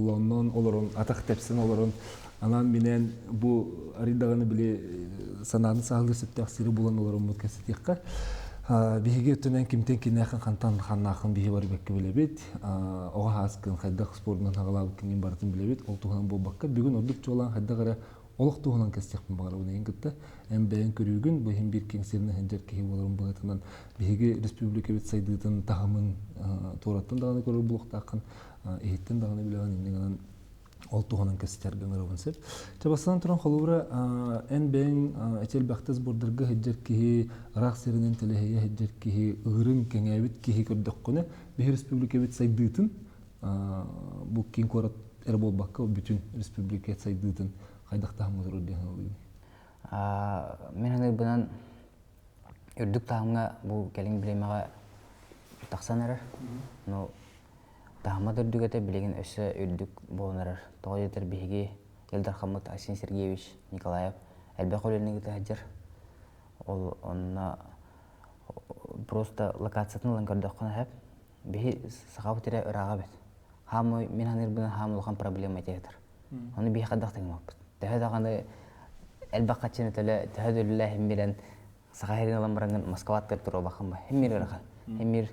боллоннон олорун атак тепсин олорун анан менен бу аридаганы биле санааны сагылыр септаксыры булан олорун муткасытыкка биһиге өтөнен кимтен кинахын хантан ханнахын биһи бар бекке билебит ога хаскын хайдак спортунан хагалабы кинген бартын билебит ол туган болбакка бүгүн ордук жолан хайдагара олох тугунан кестекпин багара унен гытта эмбен көрүгүн бу хим бир кеңсерне хенжер кеги болорун багатынан биһиге республика бит сайдытын тагымын тураттан даганы көрүр булуктакын эйттен даганы билеген иннен ол тугунан кестерген робунсеп чабасан туран холура энбен этел бактыз бордырга хенжер кеги рак серинен телехeye хенжер кеги ырын кеңебит кеги көрдөккөне биһи республика бит сайдытын бу кин корот эр болбакка бүтүн республика сайдытын хайдактаамы дурден мен аны бунан үрдүк таамга бу келин билемага таксанарар но таама дурдугата билеген өсө үрдүк болонарар тоойдер биги Элдар Хаммат Асин Сергеевич Николаев элбек оленеги таҗыр ол онна просто локациятын лангардаккан хап биги сагабытыра ырага бет хамы мен аныр бuna хамылган проблема этер аны биги кадактан мак тәһәдәгәне элбек качыны теле тәһәдүлләһи мирен сагайрын аламбаранган Москваттыр туры бакынба хемир ырага хемир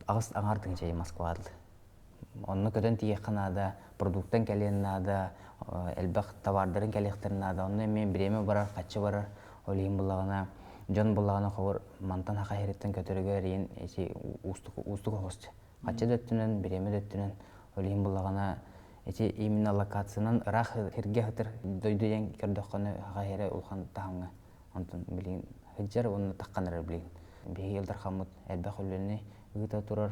агыс аңардын чей Москвада онны көтөн тие канада продукттан келеннада элбек товардарын келехтернада онны мен биреме барар качы барар олин булагына жон булагына ховор мантан хакайреттен көтөрөгө рин эти устук хост качы дөттүнөн биреме дөттүнөн олин булагына эти именно локациянын рах херге хатыр дойдуен көрдөккөнө хакайре улхан тааңга онтон билин хеджер онны таккандар билин биги Элдар Хаммат элбек өлөнү ыта турар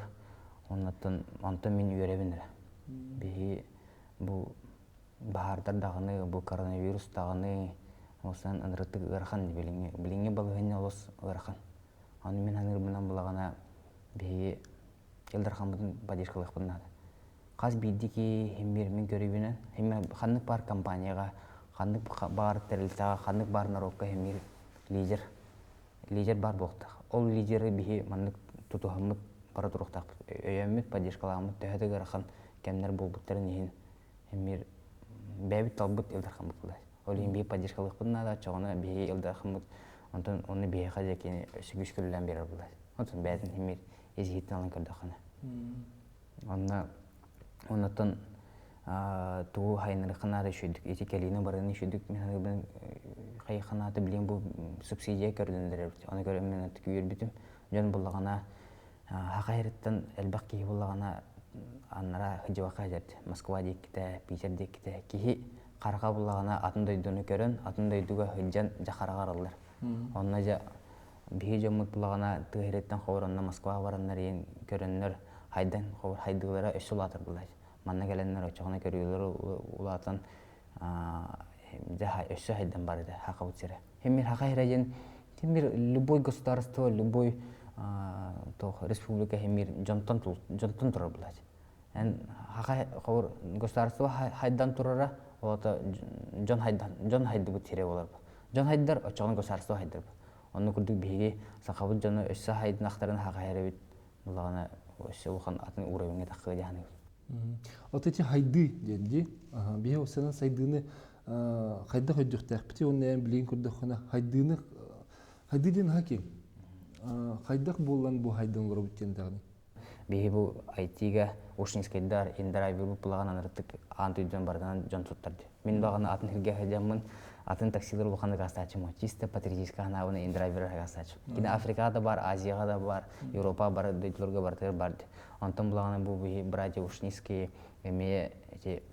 онтон мен үйрөбүнөр биги бу баардар дагыны бу коронавирус дагыны осан анрыттык ырхан билинге балыгыны олос ырхан аны мен аныр менен булагана биги Элдар Хамматтын поддержкалыкпын каз бидики хемир мен көрүбүнөн хемир ханнык бар компанияга ханнык бар терилтага ханнык бар народка хемир лидер бар болду ол лидери биги маннык тутухамыт бара туруктак өйөмүт поддержкаламыт төһөдө гарахан кемнер болбуттарын ehen хемир бэбит талбыт Элдар Хаммат ол биги поддержкалыкпын да чогона биги Элдар Хаммат онтон оны биги хажекени сүгүш көрүлөн берер булат онтон бэдин хемир эзиттен алан көрдөкана оннотон туу хайнырыканада шүдүк эти келине барыны шүдүк мен хайханаты билен бу субсидия көрдүндөр аны көрөм мен күйөрбүтүм жөн буллагана хакайрыттан элбек ки буллагана аннара хыжыбака жерди Москва декте Питер декте ки карга буллагана атын дойдуну көрөн атын дойдуга хыжан жакарагаралар онна жа биги жомут буллагана тыгыреттен ховронна Москва бараннар ен көрөннөр хайдан ховор хайдыгылара өсүлатыр булай манна келеннер очогона көрүлөр улатан жа өсө хайдан барды хакабытыра хемир хакайражен хемир любой государство любой республика хемир жонтон турар булай хакай ховор государство хайдан турара олата жон хайды бу тире болор жон хайдар очогона государство хайдар онну күрдүк биги сакабыт жону өсө хайдын актарын хакайрабит булагана өсө улхан атын уровенге таккы жаны вот эти хайды денди биги осана сайдыны хайда хөддүктәк бити оннан билин күрдөккана хайдыдын хаким хайдак боллан бу хайдан робуттен дагы биги бу айтига ушнискайдар индравир булаган аныртык антыйдан бардан жон туттарды мен багана атын хирге хадамын атын таксилер улханы гастачым чисто патриотическая ханабыны индравир гастачым кина Африкада бар Азияга да бар Европа бар дейтлерге бар антон булагана бу братья ушниские эме эти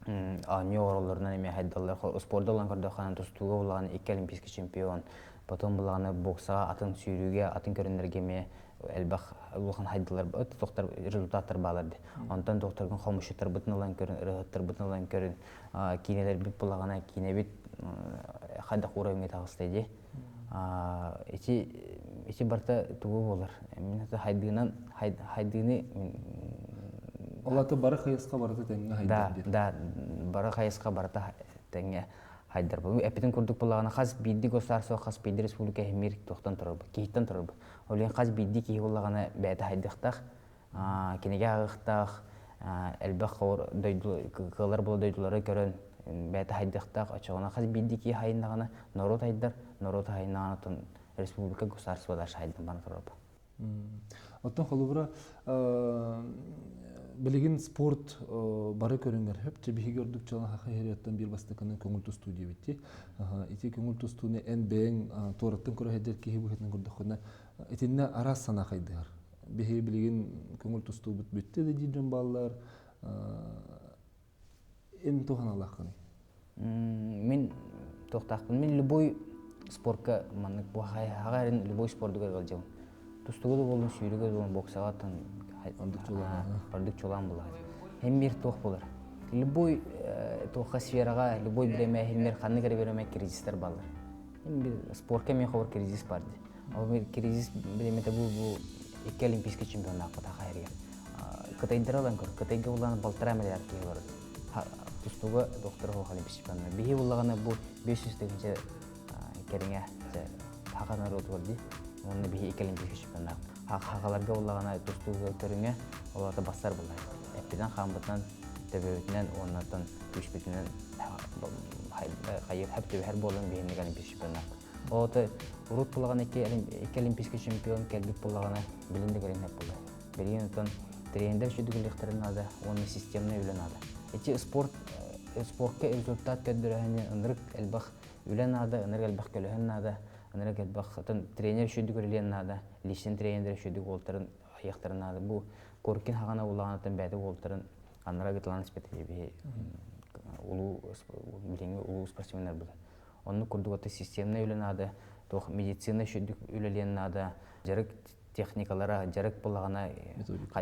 нёорлорунан эме хайдалар спортта улан көрдөкканын тустууга булаган 2 олимпийский чемпион потом булагана боксага атын сүйрүүгө атын көрүнөргө эме элбек улхан хайдалар доктор результаттар бааларды антон доктордун комушуттар бутун улан көрүн рыгыттар бутун улан көрүн кинелер бит булагана кинебит хайдак уровенге тагыстайды эти барта тугу болор мен хайдыны олата бара хайыска барата теңге хайдар да бара хайыска барата теңге хайдар бу эпитин курдук булагана хас бидди государство хас бидди республика хемир токтон турар кейттен турар олен хас бидди ки булагана бәдә хайдыктак кинеге агыктак элбэх кылар болу дойдулары көрөн бәті хайдықтақ очоғына қаз биддики хайынағына норот хайдар, норот хайынағына республика государствода шайдың баны тұрып. Оттон холубра билигин спорт бары көрүнгөр хөп жебиги көрдүк жана хахирияттан бир бастыканын көңүл студия битти. Ити көңүл тустууну эн бэң тораттан көрө хедер кихи бухетин көрдөккөна итинне арас сана хайдыгар. Биги билигин көңүл тустуу бүтти де дижен баллар эн туханалакканы. Мен тоқтақпын. Мен любой спортқа маннык бу хагарын любой спортуга кылжым. Тустугу да болдун, сүйрүгө да болдун, боксага тан бардык чолан булар. Хеммер тох булар. Любой тохка сферага, любой биреме хеммер ханны кере береме кризистер балар. Эми спортка мен хабар кризис барды. Ал мен кризис биремете бу эки олимпийский чемпионатка тахайрыгер. Кытайдыралан көр, Кытайга уланы балтыра миллиард доллар. Тустуга доктор олимпийский чемпионат. Биги улагана бу 500 тегинче кереңе хагана ротурди. Оны биги эки олимпийский чемпионат. Хагаларга улагана тустуга көрүнгө оларда бастар булар. Эпиден хамбытан төбөтүнөн оннан күчбүтүнөн хайыр хәптө һәр болон биги олимпийский чемпионат. Оты урут булаган эки олимпийский чемпион келбит булагана билинде көрүнөп булар. Билгенден тренер шүдүгүлүктөрүн ада, оны системный үлөн ада. Эти спортка результат көдөрөһүнө ынырык элбах үлөн ада, ынырык элбах көлөһүн ада, ынырык элбах тренер шүдүгүлүн ада, личный тренер шүдүг олтарын аяктарын ада. Бу коркин хагана улаганатын бәди олтарын анара гытлан спектиби улуу спортсмендер бул. Оны курдугаты системный үлөн ада, тох медицина шүдүг үлөлен ада, жарык техникалара, жарык булагана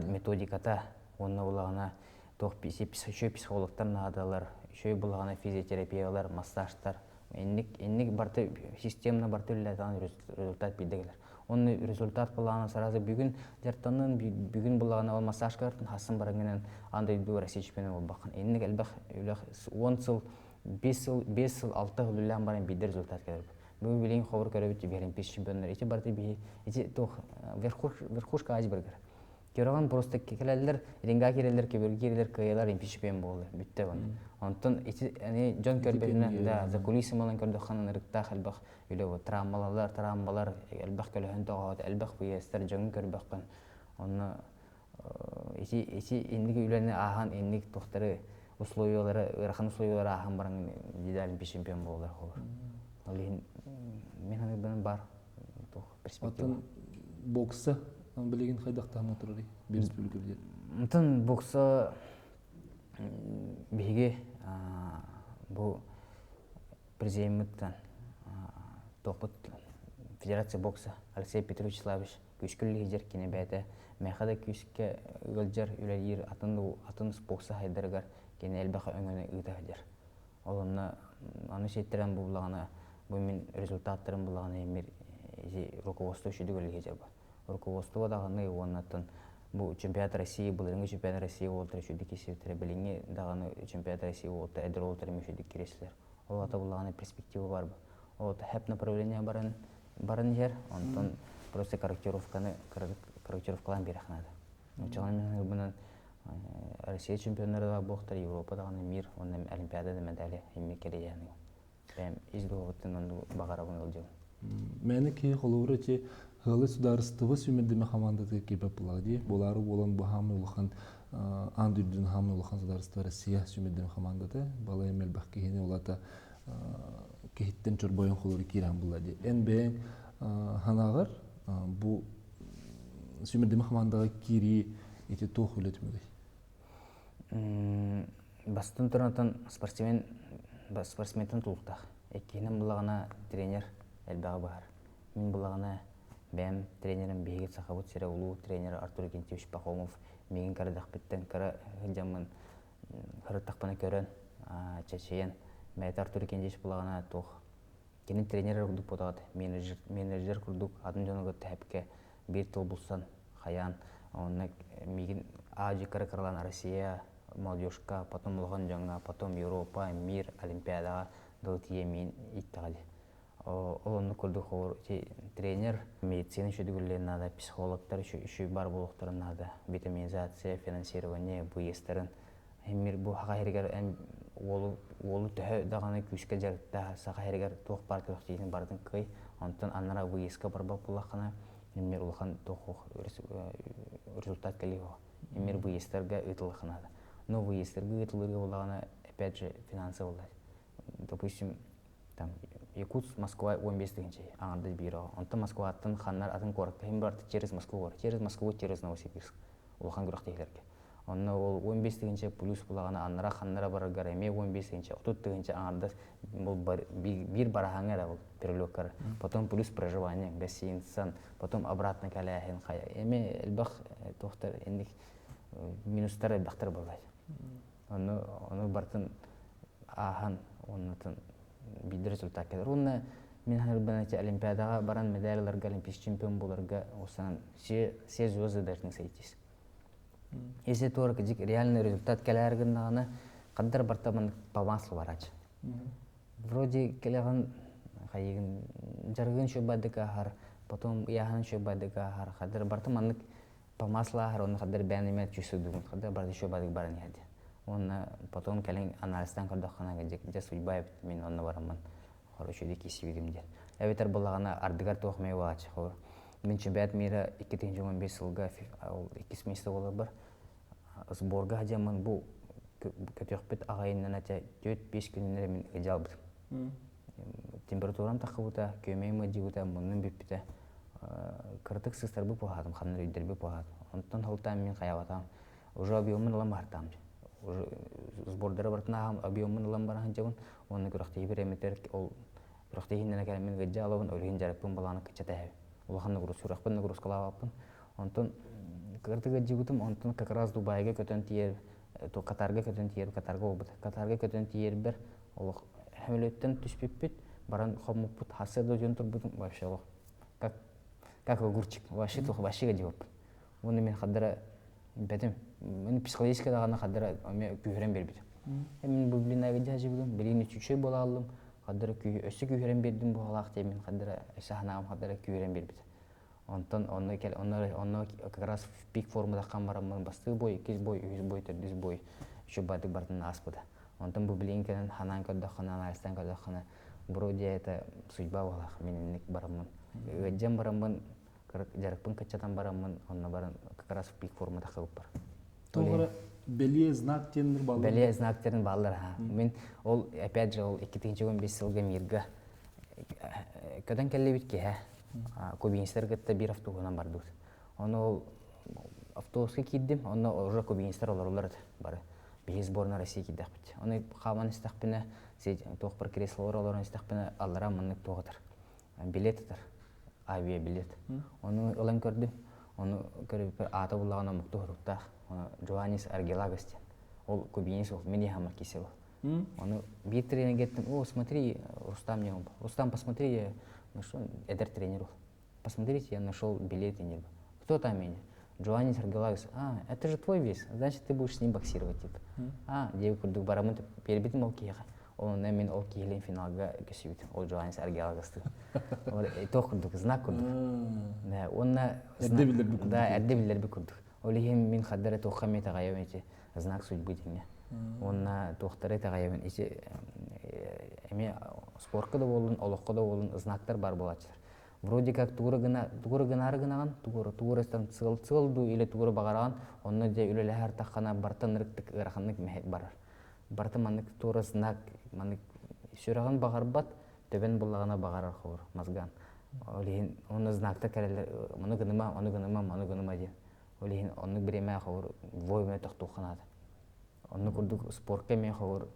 методиката, оны булагана тох психологтар надалар, шөй булагана физиотерапиялар, массажтар, энник барты системна барты үлөләтан результат билдегелер. Оны результат булагана сразу бүгүн жартанын бүгүн булагана ол массажка хасын бараңынан андай ду Россия чемпионы болбакан. Энник элбах 10 жыл 5 жыл 6 жыл үлән баран биде результат келер. Бу билин хабар көрөбүт олимпийский чемпиондар. Эти барты би эти тох верхушка айсбергер. Көрөгөн просто келелер, ринга келелер, кебергерлер, кыялар олимпийский чемпион болду. Бүтте бун. Онтон эти жон көрбөгүнөн да за кулисы менен көрдөккан ырыкта халбак үлө травмалар элбах көлөһөн тоот, элбах буестер жон көрбөккөн. Оны эти эндиги үлөнө ахан эндик тохтары условиялары, ырхан условиялары ахан баран олимпийский чемпион болду. Мен аны бар перспектива. Бокса билеген хайдактамы турары бир республикада. Мынтын бокса биге бу президенттен топот Федерация бокса Алексей Петрович Славич күчкүлү жер кине бәте мәхәдә күчкә гылҗар үләлер атын бокса хайдаргар кине элбаха өңгөнө ыдагыр. Олонна аны шеттерен булганы бу мен результаттарын булганы эмир руководство шүдүгөлүгө жер бар. Руководство даганы оннан бу чемпионат России булырыңгы чемпионат России болтыр шүдүк кесептер билиңе даганы чемпионат России болтыр эдер болтыр мешүдүк киреслер. Ол ата булганы перспектива бар. Ол хеп направление барын жер, онтон просто корректировкалан берек надо. Учалан менен Россия чемпиондары да болтыр, Европа даганы мир, онун олимпиадада медали эми кележени. Прям издоготтун ону багарабын алжым. Мени ки холоврочи хылы сударыстығы сүмірдіме командаты кепеп булагы. Булары болан бу хамы улахан андүрдүн хамы улахан сударыстығы Россия сүмірдіме командаты. Бала емел бақ кейіне олата кейттен чорбойын холоры киран булагы. Эн бәйін ханағыр бу сүмірдіме командаға кири еті тоқ үлетімігей. Бастын тұрнатан спортсментін тұлықтақ. Еккенім бұлағына тренер әлбағы бағар. Мен бұлағына бәм тренерім Бейгет Сахабут Сері ұлу тренер Артур Кентевич Пахомов меген қарадақ біттен қара жамын қырыттақпаны көрін чәчейен. Мәйті Артур Кентевич бұлағына тоқ. Кенен тренер құрдық бұдағады. Менеджер құрдық. Адын жоныға тәпке бір тыл бұлсан қаян. Оны меген ажы қыры-қырлан Россия, молодежка, потом Лохан жаңа, потом Европа, мир, Олимпиадаға дұл тие мен иттіғалі. Onu kurdu xor тренер медицина şödügüllerin nada psikologlar şu бар болуктарын nada витаминизация финансирование буестарын хемир бу хагайргар олу төһө даганы күскә жакта сагайргар тох бар тохтин бардын кый онтон анара буеска барба булакана хемир улхан тоху результат келио хемир буестерге ытылханада но буестерге ытылырга булагана опять же финансовый допустим там Якутск, Москва 15 дегенче аңарды биро. Онта Москваттан ханнар атын коракта хем барты через Москва, через Москву, через Новосибирск. Улхан гурактейлерге. Онна ол 15 дегенче плюс булагана аннара ханнара барарга эме 15 дегенче 30 дегенче аңарды бул бир барахаңа да бул перелёккар. Потом плюс проживание, гостиница, потом обратно каляхин хая. Эме элбах тохтар эндик минустар элбахтар болгай. Оны бартын ахан оннатын биде результат келер. Онна мен ханырбанати олимпиадага баран медальларга олимпийский чемпион боларга осынан се звезды дертин сайтис. Если только реальный результат келергеннагына каддар бартаман по маслу барач. Вроде келеган хайгын жаргын шөбадыга хар, потом яхан шөбадыга хар, каддар бартаманнык по маслу хар, он каддар бәнемет чүсүдүн, каддар барды шөбадыга баран яды. Он потом келен анализтан көрдөханага же судьба мен онна барамын. Хорошо киси видимдер. Эветер булагана ардыгар тохмай вач. Мен чемпионат мира 2015 жылга 2 месте болар бар. Сборга хажамын бу көтөкпет агайыннан ата 4-5 күннәр мен жалбыт. Температурам такыбыта, көмейме дигута мунун биппите. Кыртык сыстарбы похадым, ханнар үйдербе похадым. Онтон холтан мен каябатам. Уже объемын ламартам. Сбордары бартына объемын ламбаран жабын, оны күрәхтәй береметер ол күрәхтәйнән кәлмен гәҗалавын олыгын жарыпын баланы кичәтә. Улахны груз сурахпын груз калавапын. Онтон кыртыгы жигутым, онтон как раз Дубайга көтөн тиер, то Катарга көтөн тиер, Катарга обыт. Катарга көтөн тиер бер, ол хәмелеттен түспеппет, баран хомуппут хасы да жөн турбут вообще ол. Как огурчик, вообще то вообще жибап. Оны мен хадара бәдем мен психологически дагана хадара ме күрен бербит. Мен бу билинага жажыбым, билини чүчөй бола алдым. Хадара өсө күрен бердим бу халак деп мен хадара сахнам хадара күрен бербит. Онтон онны как раз в пик формада камарамын басты бой, кез бой, үз бой, төрдүз бой. Şu бады бартын аспыда. Онтон бу билинкен ханан коддохана, анализтан коддохана. Вроде это судьба болах, менник барамын. Гәҗәм барамын, жарыпын качатан барамын, онна баран как раз в пик формада кылып бар. Тоғыры белие знак тендер балдар. Белие знактерин балдар. Мен ол опять же ол 2015 жылга мирга көтөн келе битке кубинистер гытта бир автобустан бардык. Оны ол автобуска киддим, оны уже кубинистер оларлар бары. Бир сборная России киддик бит. Оны каван истакпына, тоқ бір креслолар оларын истакпына аллара мыннык тоғытыр. Билеттер, авиабилет. Оны ылам көрдүм. Оны көрүп бир ата булагына мукты хурукта. Джоанис Аргелагос. Ол кубинист ол, мен хамар кисел. Оны бир тренер кеттим. О, смотри, Рустам не он. Рустам, посмотри, нашел эдер тренер. Посмотрите, я нашел билет и не. Кто там меня? Джоанис Аргелагос. Это же твой вес. Значит, ты будешь с ним боксировать, типа. Девку курдук барамын перебитим ол кийга. Ол мен ол кийлен финалга көсүбүт. Ол Джоанис Аргелагосты. Ол токурдук, знак курдук. Да, онна эрдебилерби курдук. Олихим мен хаддара тохаме тагайым эти знак судьбы деңе. Онна тохтары тагайым эти эме спортка да болдун, олокко да болдун знактар бар болачыр. Вроде как тугуры гынаган, тугурыстан цылду или тугуры багараган, онны же үлелер таккана бартанырыктык ыраханнык мехет барар. Бартаманнык тугуры знак, маннык сүраган багарбат, төбен буллагана багарар хор, мазган. Олихин онны знакта керелер, муну гыныма де. Олихин онны биреме хор, войме тохтуханады. Онны курдук спортка мен хор,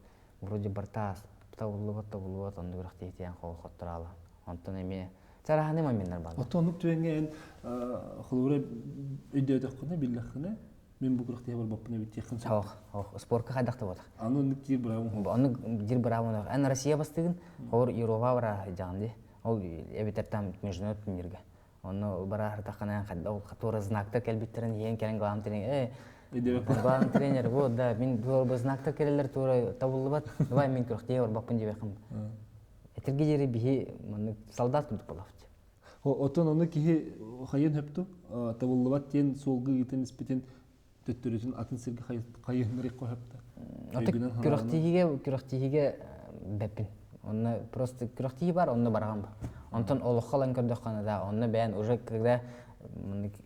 вроде бартас, табылыбат, онны гырахтейтен хор хоттуралы. Онтон эме Цараханы моментler бар. Отонук түенген хылура өйдөтөккүнө биллахкыны мен бу кырыкты бар баппына бит якын. Спортка кайдакта болот. Аны никти бравым. Аны жир бравым. Аны Россия бастыгын, хор Европа бара жанды. Ол эбитертам международный мирге. Оны бара тахана кадда катора знакта келбиттерин ен келен главный тренер. Главный тренер, вот да, мен знакта келелер тура табылбат. Давай мен кырыкты бар баппын деп якын. Этирге жери бихи солдат күдүк болавчы. Отон оны кихи хайын хөптү, табыллыбат тен солгы итен испетен төттөрүтүн атын сирге хайынрык көһөптү. Оты күрөхтиһиге беппин. Онна просто күрөхтиһи бар, онна барган бар. Онтон олохалан көрдөк кана да, онна бәян уже когда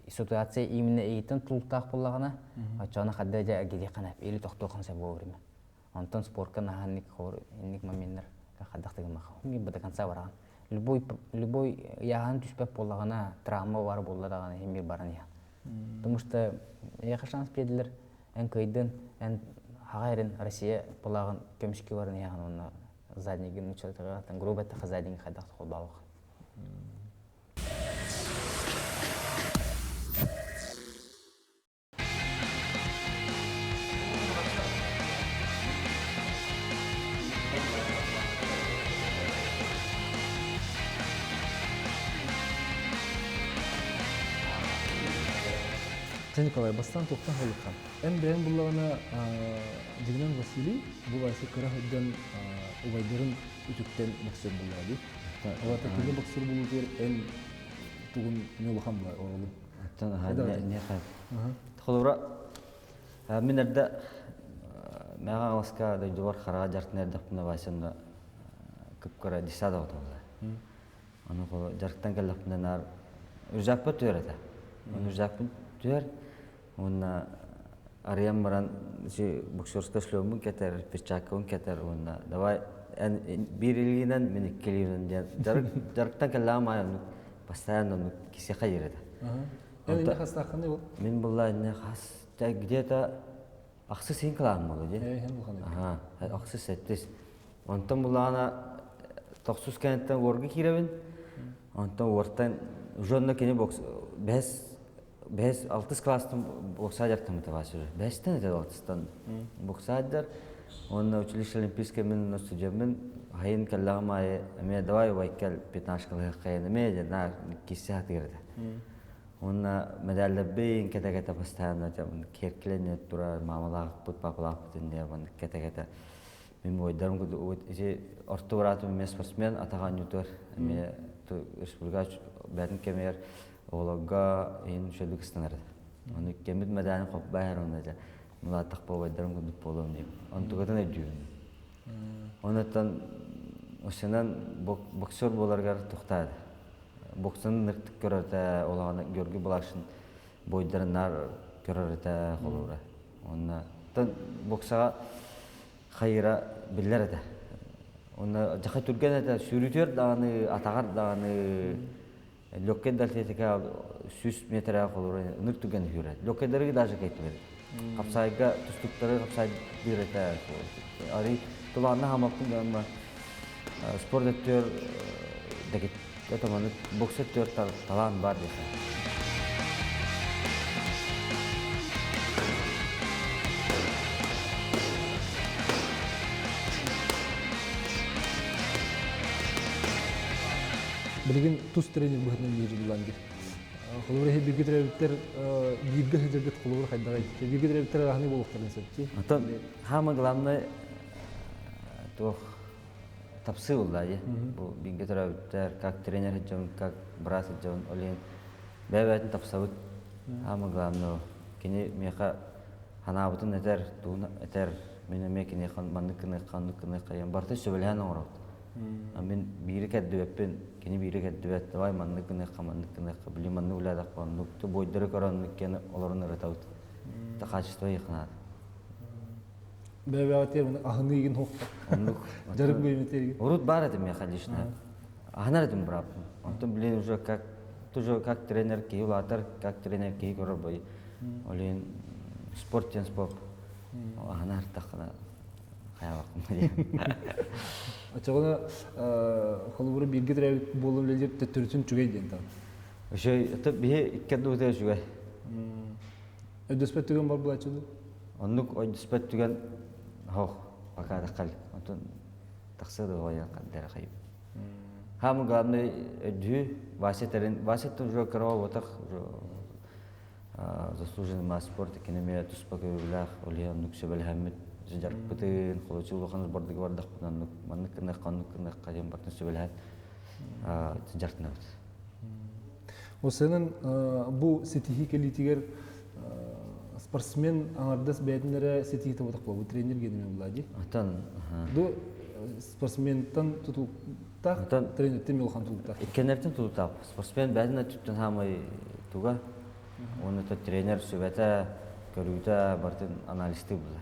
ситуация именно эйтен тултак буллагана, ачана хадда жа гиде кана или токтохан се вовремя. Онтон спортка наханник хор инник моментер хаддактыгы маха. Ми до конца барган. Любой яхан түспеп буллагана травма бар буллагана хемир баран я. Потому что я шанс педилер эн кайдын эн хагайрын Россия буллаган көмшки барын яхан онна заднигин учетга тан грубо та заднигин хаддакты холбалык. Николай, бастан тоқтан халыққан. Ән бәйін бұллағына Дегенен Василий бұл айсы қырақ өдден ұбайдырын үтіктен боксер бұллағы. Олата кені боксер бұлы дер ән тұғын не олыған бұлай орылы. Не қай. Тұқылыра, мен әрді мәға ғаласқа дөйдівар қараға жартын әрді құпына байсында күп көре дисада отылды. Оны қолы жарықтан кәлі құпына нар үржақпы түйер әді. Оны үржақпы түйер. Онна ариям баран боксерска шлемын кетер, перчаккын кетер. Онна давай bir ilgiden мен ikkeliyden жарықтан кәлі амайын постоянно кесе қайыр еді. Әне қасына қандай бол? Мен бұлла әне қас где-то ақсы сен қылағым болды. Ақсы сәттес. Онтан бұлла ана 900 кәнеттен орғы керевін. Онтан ортан жонна кене бокс 5-6 класстың бокса жартым мұтабасы уже. 5-тен әді 6-тан бокса әддер. Онна училище олимпийская мен студентмен хайын кәллағым айы, әме давай вайкәл 15 қылығы қайын әме әдер, кесе хаты керді. Онна медалді бейін кәті-кәті постоянно керкілен өт тұрар, мамалағық бұд, папалағық бұд, кәті-кәті. Мен ойдарым күді, орты бұратым мен спортсмен, атаған нютор, әме республика бәтін кемер, оларға ең шөлік ұстанарды. Оны кемет медалін қоп бәйір онда мұла тақпа ойдарым күдік болуым дейм. Оны тұғыдан өйдейін. Онытан осынан боксер боларғар тұқтады. Боксының нұрттық көрірді, олағаны көргі болашын бойдарын нар көрірді қолуыра. Онытан боксаға қайыра білер еді. Оны жақай түрген еді, сүйрітер дағаны, атағар дағаны, лөккен дәлтетіке 100 метрға қолуыра нұр түрген үйреді. Лөккендерге даже кейті берді. Қапсайға түстіктері қапсай береді. Ари тұлағына хамақтың дағынма спорт өттер дәкет. Өтімені бокс өттер талан бар дейсі. Білген тұз тренер бұғытынан ері бұланды. Қолуыр әйі бірге тренерліктер бірге жергет қолуыр қайдаға етті. Бірге тренерліктер ағаны болуқтарын сәтті. Антон, хамы ғыламны тапсы болды. Бірге тренерліктер, как тренер жауын, как брат жауын, олен бәйбәтін тапсауыд. Хамы ғыламны кені меқа ханабытын әтер мені мекені маннықыны, қаннықыны қайын барты сөбілген оңырауды. Мен бири кәддүбәппен, кені бири кәддүбәт, давай маннықыныққа, білі манны ұладақ болан, нүкті бойдыры көранлық кені оларын ұрытауыд. Та қачыства еқынады. Бәбәтер, ағыны еген хоқты. Жарық бөйметерге. Ұрут бар әдім еқа лишна. Ағынар әдім бұраппын. Онтын білен уже как тренер кей ұлатыр, как тренер кей көрір бой. Олен спорттен спорт. Ағынар тақына қаябақым. Ачағына қолыбыры бірге трәуік болу ләдер төттірісін жүгей ден тағы. Үшей, әті бейе иккәді өтер жүгей. Өдіспәт түген бар бұл айтшыды? Онық өдіспәт түген хоқ, бақады қал. Онтын тақсыды ғойын қаддары қайып. Хамы ғалымды өді васеттің жүр кірау отақ заслуженный мас спорт экономия туспа көріліғ, олия нүксе бәлі хәммет жарып бытын холочулуханыз бордыгы бардак бутан маннык кынны кадем бартын сөбелет жартына бут. Осының бұл сетихи келитигер спортсмен аңардас бәдінлері сетихи табытақ бұл тренер генемен бұлади. Атан Ду спортсментан тұтылықтақ, тренерттен мелхан тұтылықтақ. иккенерден тутап. Спортсмен бәдіне түттен хамай туга. Оны то тренер сөбәтә көрүтә бартын аналисты була.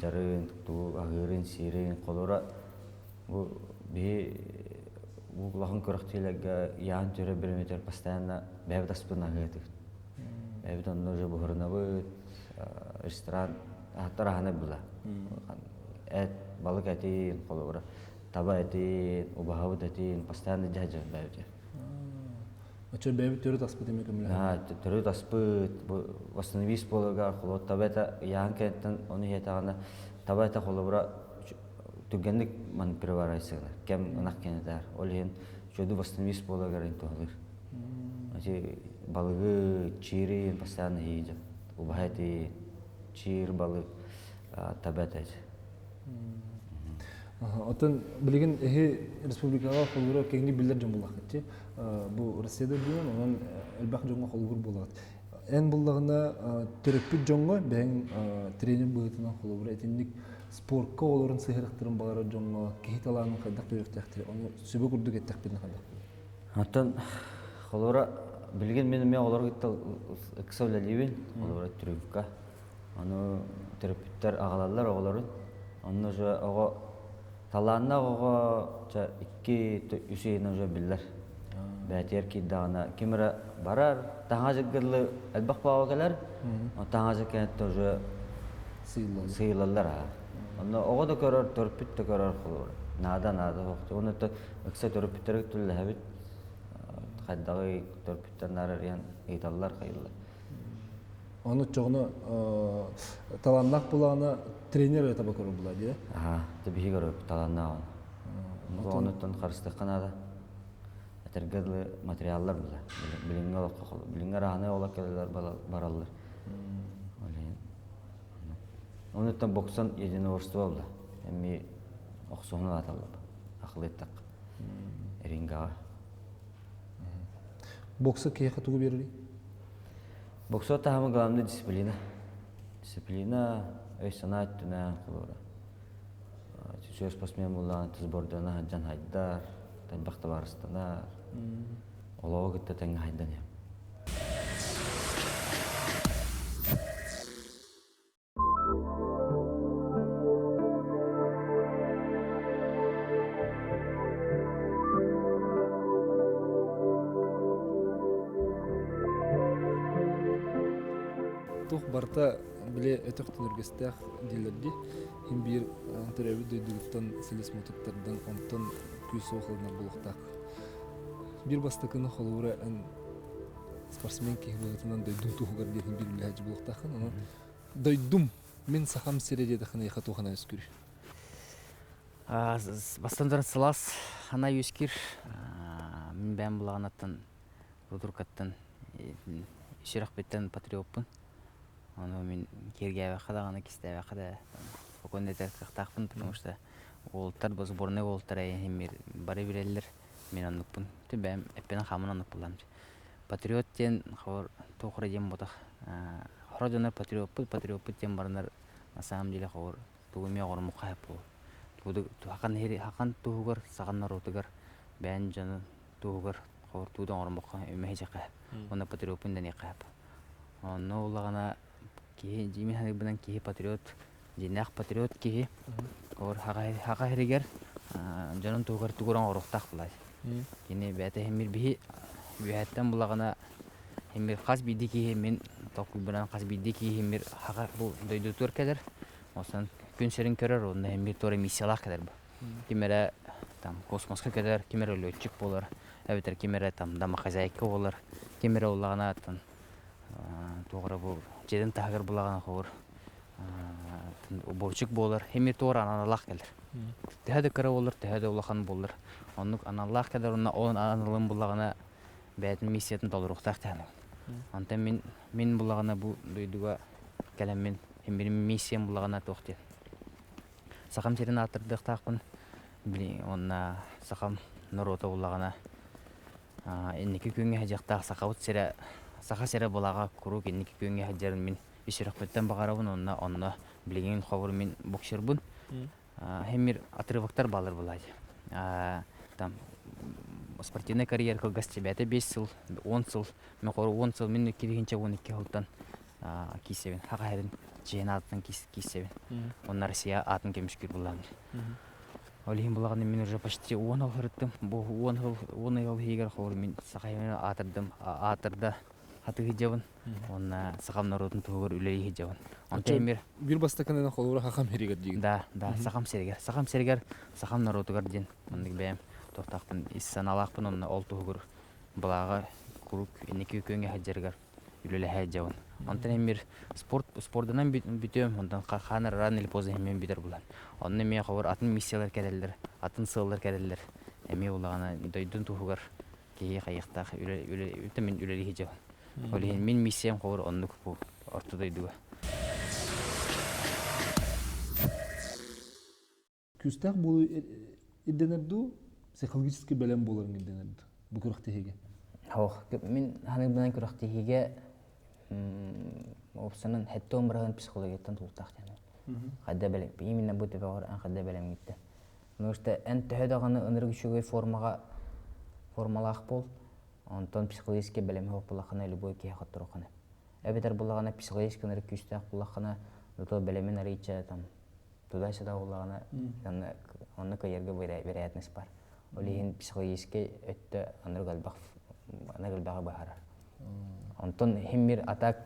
Жарын, ту агырын, сирин, колора бу лахан көрөктүлөгө яан төрө бирометр постоянно бәбит аспына гыты. Бәбит онно же бухырнабы ресторан аттарахана була. Эт балык этин колора таба этин убахабыт этин постоянно жажа бәбит. Ача бәбит төрі таспы демек өмілі? Төрі таспы, восстановись болуға қолы табайта яан кенттен оны хетағана табайта қолы бұра түгенлік ман преварайсығына. Кем ұнақ кенетар. Ол ең жөді восстановись болуға рейн тоғылыр. Балығы чирин постоянно ейді. Убахайты чир балык табайта ейді. Отын білген әйі республикаға қолғыры кеңді білдер жан болақ етті. Бұл Россияда дейін, онан әлбәқ жоңға қолғыр болағыд. Ән болағына түріппіт жоңға бәң тренер бұғытынан қолғыр әтіндік спортқа оларын сығырықтырын бағары жоңға кейт алағының қайдақ бөліктәқтірі. Оны сөбі күрдік әттәқ бетін қайдақ бөлі. Аттан қолғыра білген меніме олар күтті үксі өләлейбен, қолғыра түріпқа. Оны түріппіттер ағалалар оғыларын. Оны жа оға таланна оға икки үсейін жа білдер. Бәтер кейдағына кемірі барар, таңа жығырлы әлбақ бауы кәлер, таңа жықкенетті жа сыйлалар. Оға да көрір, төрпіт да көрір құлыр. Нада оқты. Оны үксе төрпіттері түлі әбіт, қайдағы төрпіттер нәрір ең ейталылар қайылар. Оны çoğunu talannak bulağına trener etaba körü bula diye. Tabii görüp talannak onu. Onu karıştık kanada. Tergedli materyaller bula. Bilinge olak kakılı. Bilinge rahane olak gelirler barallar. Onu da boksan yedini orstu oldu. Hem oksonu atalım. Akıl ettik. Eringa. Boksa keye katuğu verir. Боксо тахамы главный дисциплина. Дисциплина өй санат түнә кулура. Сөз спортсмен булган сбордана жан хайдар, тәнбәхтә барыстана. Олоо гытта тәң хайдан. Барта біле өтөк түніргестәк дейлерді, хем бір түрәбі дөйдігіттен селес мотоктардан онтан күйс оғылына болуқтақ. Bir бастықыны қолуыра ән спортсмен кейі болғатынан дөйдум туғығар дейін бір білі әжі болуқтақын. Дөйдум мен сақам сере деді қана еқа туғана өскүр. Бастандарын сылас қана өскір. Мен бән бұлағанаттан, Рудуркаттан, Ширақ беттен патриоппын. Оны мен кергәй вақыдағаны кестәй вақыда спокойнетер қықтақпын, потому что олыттар, бұл сборный олыттар әйін бары бірелілер мен анықпын. Бәм әппені қамын анық бұлам. Патриот тен қауыр тоқыры дем бұдақ. Хородонар патриоппы тен барынар на самом деле қауыр туғыме қоры мұқайып бұл. Хақан туғығыр, сағаннар отығыр, бән жаны туғығыр, қауыр туғыдан қоры мұқайып, өмәй жақайып. Оны патриоппын дәне қайып. Оны олағана Жимен ханыбынан кихи патриот, жинақ патриот кихи, олар хақа херегер, жанын туғыран орықтақ бұлай. Жине бәті хемір бейі, бәйттен бұлағана хемір қас бейді кихи, мен тоқылбынан қас бейді кихи хемір хақа бұл дөйді тұр кәдір. Осан күн серін көрер, онда хемір торы миссиялақ кәдір бұл. Кемері космосқа кәдір, кемері лөтчік болар, әбетер кемері дама хозяйка болар, кемері олағана тоғыры бұл. Жеден тағыр бұлағана қауыр уборчик болар, хемер тоғыр аналақ кәлір. Тәді кірі олар, тәді олақан болар. Онық аналақ кәдір, оның аналығын бұлағана бәйтін миссиятын толырықтақ тәді. Антан мен бұлағана бұл дөйдіға кәлем мен Hem benim missiyam bulagana toqti. Сақам серен атырдық тақпын, онна сақам нұроты болағына. Еннекі көнге хәжіқтақ сақауыт сере, сақа сере болаға күрік еннекі көнге хәжерін мен үшіріқпеттен бағарабын, онна білеген қауыр мен бұқшырбын. Хеммер атырывықтар балыр болады. Спортивный карьер қылғас тебәті 5 сыл, 10 сыл, мен қоры 10 сыл, мен керегенше 12 ғылттан кейсебен, хақа әрін жиын атын кейсебен. Онна Россия атын кемішкер бұлағын. Олейін бұлағын мен уже почти 10 ыл ғырыттым. Бұл 10 ыл егер қоры мен сақаймен атырда атығы жабын. Онна сақам народын тұғыр үлері жабын. Bir bastakana kolura hakam heriger digen. Да, сақам серегер. Сақам серегер, сақам народығар ден. Ондық бәйім тоқтақпын, исан алақпын, онна ол тұғыр бұлаға күрік, енекі көнге хәджергер үлелі хәджабын. Онтан емір спорттынан бүтем, онтан қаныр ран или поза еммен бітер бұлан. Онны мен қауыр атын миссиялар кәділдер, атын сылылар кәділдер. Әме олағана дойдың тұғығар кейе қайықтақ мен үлелі хәджабын. Олеген мен миссиям қауыр онны күпу орты дойдуға. Küstah bulu iddenerdu psikologически белем боларын идденерду. Бу күрәктеге. Мен ханы белән күрәктеге опсанын хәтта умраган психологияттан тултак яны. Хәдә белем. Именно бу төбе бар, хәдә белем гитте. Нурста эн төһәдәгәне ыныр күчүгә формалах бол. Онтон психологически белем хок булахына любой ки хаттырыкны. Әбетер булагына психологически ыныр күстәк булахына то белемен арыйча там туда-сюда булагына онны кайерге вероятность бар. Олейин психологически өттө ыныр галбах бахара. Онтон химмир атак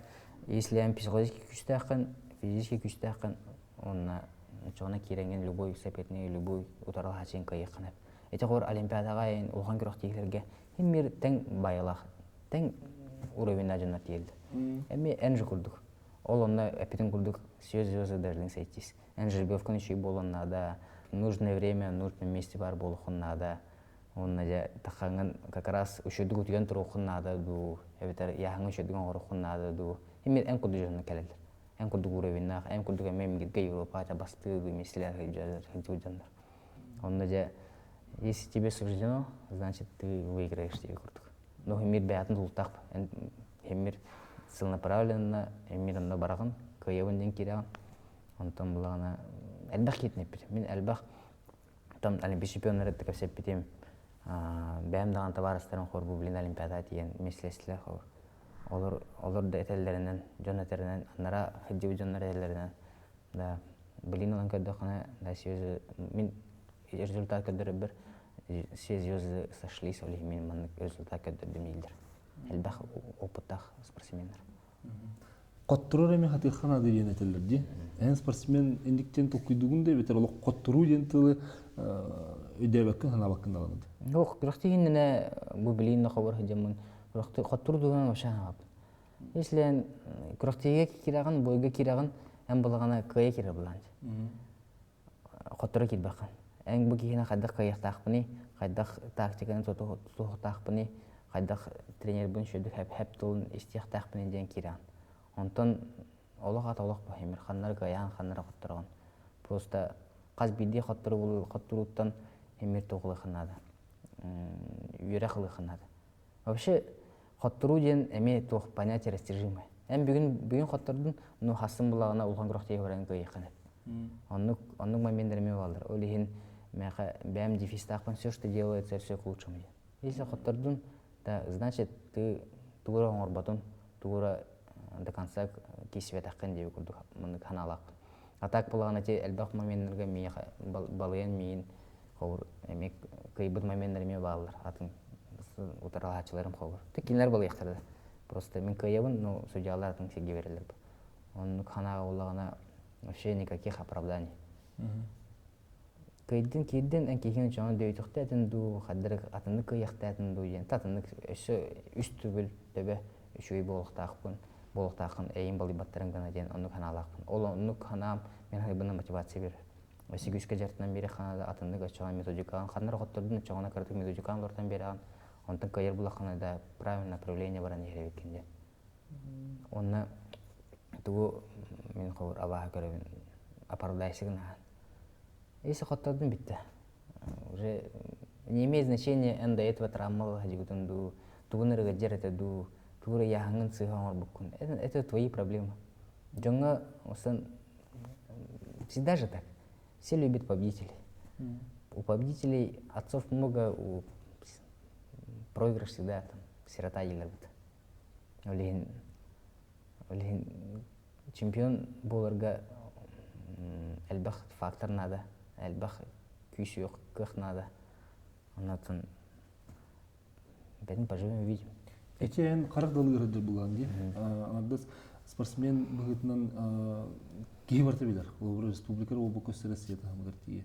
если ам психологически күстәккән, физически күстәккән, онна чона кирәнгән любой сәпетне, любой утарга хачин кайыкны. Эти гор олимпиадага ин улган күрәктегеләргә химмир тең байлах, тең уровеньна җанат йелде. Әме энҗи курдук. Ол онна эпитен курдук сөз дәрлен сәйтис. Энҗи бевкан иши болонна да, нужное время, нужное месте бар болухын надо. Онна ja таханган как раз үшөдүк үтгән турухын надо ду. Эбетер яһаңы үшөдүгән горухын надо ду. Химмир эн курдук җанны кәләләр. Эн курдук уровеньна, эн курдук мемлекетке Европада басты меселәр җандар. Онна ja если тебе суждено, значит ты выиграешь тебе курдук. Но химмир бәятын тултак. Химмир целенаправленно, химмир анда бараган, кыйыбын кирәгән. Онтан булагына әлбәх кетнеп бит. Мен әлбәх там олимпия чемпионнары дип кепсеп битем. Бәм даган табарыстарын хор бу билен олимпиада дигән меселәсләр хор. Олар да этәлләреннән, җанатларыннан, аннара хәҗҗи җаннарларыннан да билен алган кадәхана да сөз мин результат кадәр бер сөз сошлись олы мен результат кадәр демилдер. Әлбәх опытах спортсменнар. Коттуру эми хатыхана деген этелер ди. Эн спортсмен индиктен токуйдугунда бетер ол коттуру деген тылы өдөбөккөн ханабаккын алынды. Yok, күрәктегенне бу билен хабар хәҗәмен. Коттуру дигән вообще хап. Если күрәктеге кирәгән, бойга кирәгән, һәм булагана кыя кирә булган. Коттуру китбәкән. Әң бу кигән хәддә кыяктакпыны, хәддә тактиканы тотуктакпыны, хәддә тренер бун шөдү һәп тулын истихтакпыны дигән кирәгән. Онтон олага толок бахимир ханнар гаян ханнар коттурган. Просто каз биди коттуруттан эмир тоглы ханада. Юрахлы ханада. Вообще коттуру ден эме тох понятие растяжимое. Эм бүгүн коттурдун ну хасым булагына улган грохтей көрөн гыйканы. Оннук моменттер балдар. Олихин меха бәм дефистакпан всё что делается всё к лучшему. Если коттурдун, да значит ты тугура оңорботун, тугура до конца кисвет акын деп көрдүк муну каналак. Атак булагына те элбак моменттерге ми балыян мин ховур эмек кыйбыт моменттер ми балдар. Атын утаралачыларым ховур. Текинлер бол яктырды. Просто мен кыйыбын, но судьялар атын сиге берилер. Он канага булагына вообще никаких оправданий. Кийден эн кийген жана дөйтүктө атын ду хадыр атынды кыякта атын ду ден. Татынды үстүбүл төбө үшөй болуктакпын. Болуктакын эйин балыбаттарын гана ден ону каналакпын. Ол ону канам мен хайбына мотивация бер. Эси күчкө жартынан бери канада атынды гачаган методиканы кандар коттордун чоңона кырдык методиканы лортан берген. Онтан кайыр булакана да правильное направление баран еребекенде. Онна тугу мен хор Аллаха көрөбүн оправдайсыгын. Если хоттордун битте. Уже не имеет значения до этого травмал хажигутунду, тугунырга жеретеду, тугура яхангын сыгаңор буккун. Это твои проблемы. Джонга осан всегда же так. Все любят победителей. У победителей отцов много, у проигрыш всегда там сирота елербит. Олин чемпион боларга элбах фактор надо, элбах күйші yok, кых надо. Оннан бәдін поживем видим. Этен қарақ далы көрөдір бұлан де. Андас спортсмен бұғытынан кейі барты білер. Ол республикар ол бұл көстері сеті хамығыр тие.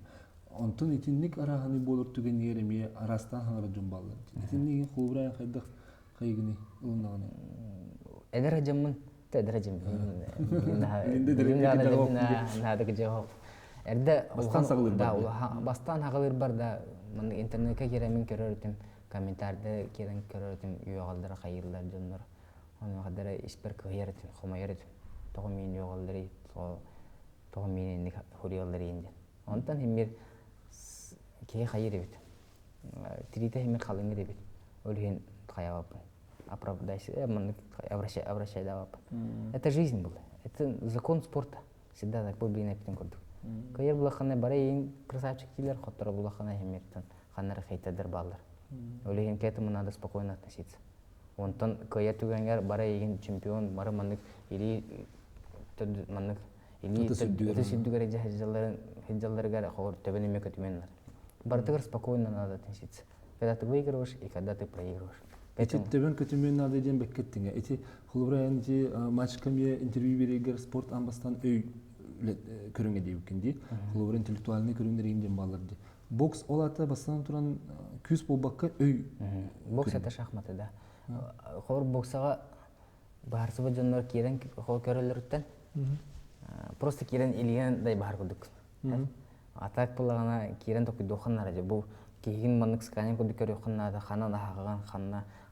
Онтын етіннік арағаны болыр түген ереме арастан хаңыра жұмбалыр. Етіннегі қолбырайын қайдақ қайгыны ұлынағыны. Эдер ажамын, эдер ажамын. Эрде Бастан сағылыр бар. Бастан сағылыр бар да, интернетке керемін көрөрдім, комментарды керен көрөрдім, үйоғалдары қайырлар жонлар. Оның қадары испер күйердім, қомайырдым. Тоғы мен үйоғалдары, тоғы мен ендік хөріғалдары енден. Онтан хеммер кей қайыр ебет. Тирите хеммер қалыңыр ебет. Өлген қаявапын. Оправдайся, обращай давапын. Это жизнь была. Это закон спорта. Всегда так был бейнепетен көрдік. Кайыр бұлаққана бара ең красавчик дейлер, қоттары бұлаққана хеммерттен қанары қайтадыр балдар. Өлеген кәтімі надо спокойно относиться. Онтан кайыр түгенгер бара еген чемпион, бара маңдық или тәсілдігер хеджалларыгар қауыр төбенеме көтіменлер. Бартығыр спокойно надо относиться. Когда ты выигрываешь и когда ты проигрываешь. Эти төбен көтімен надо еден бәккеттіңе. Эти құлыбырайын де матчкамия интервью берегер спорт амбастан өй көріңе дейбікінде. Құлыбыр интеллектуалыны көріңдер еңден балырды. Бокс олата бастан тұран күз болбаққа өй. Бокс это шахматы, да. Қауыр боксаға бағарсыбы жонлар керен қол көрілер үттен. Просто керен илген дай бағар күдік. Атак бұлағана керен тоқы доқынлар әже. Бұл кейгін маңық сканен күдік көрі қыннады, қанан ағаған,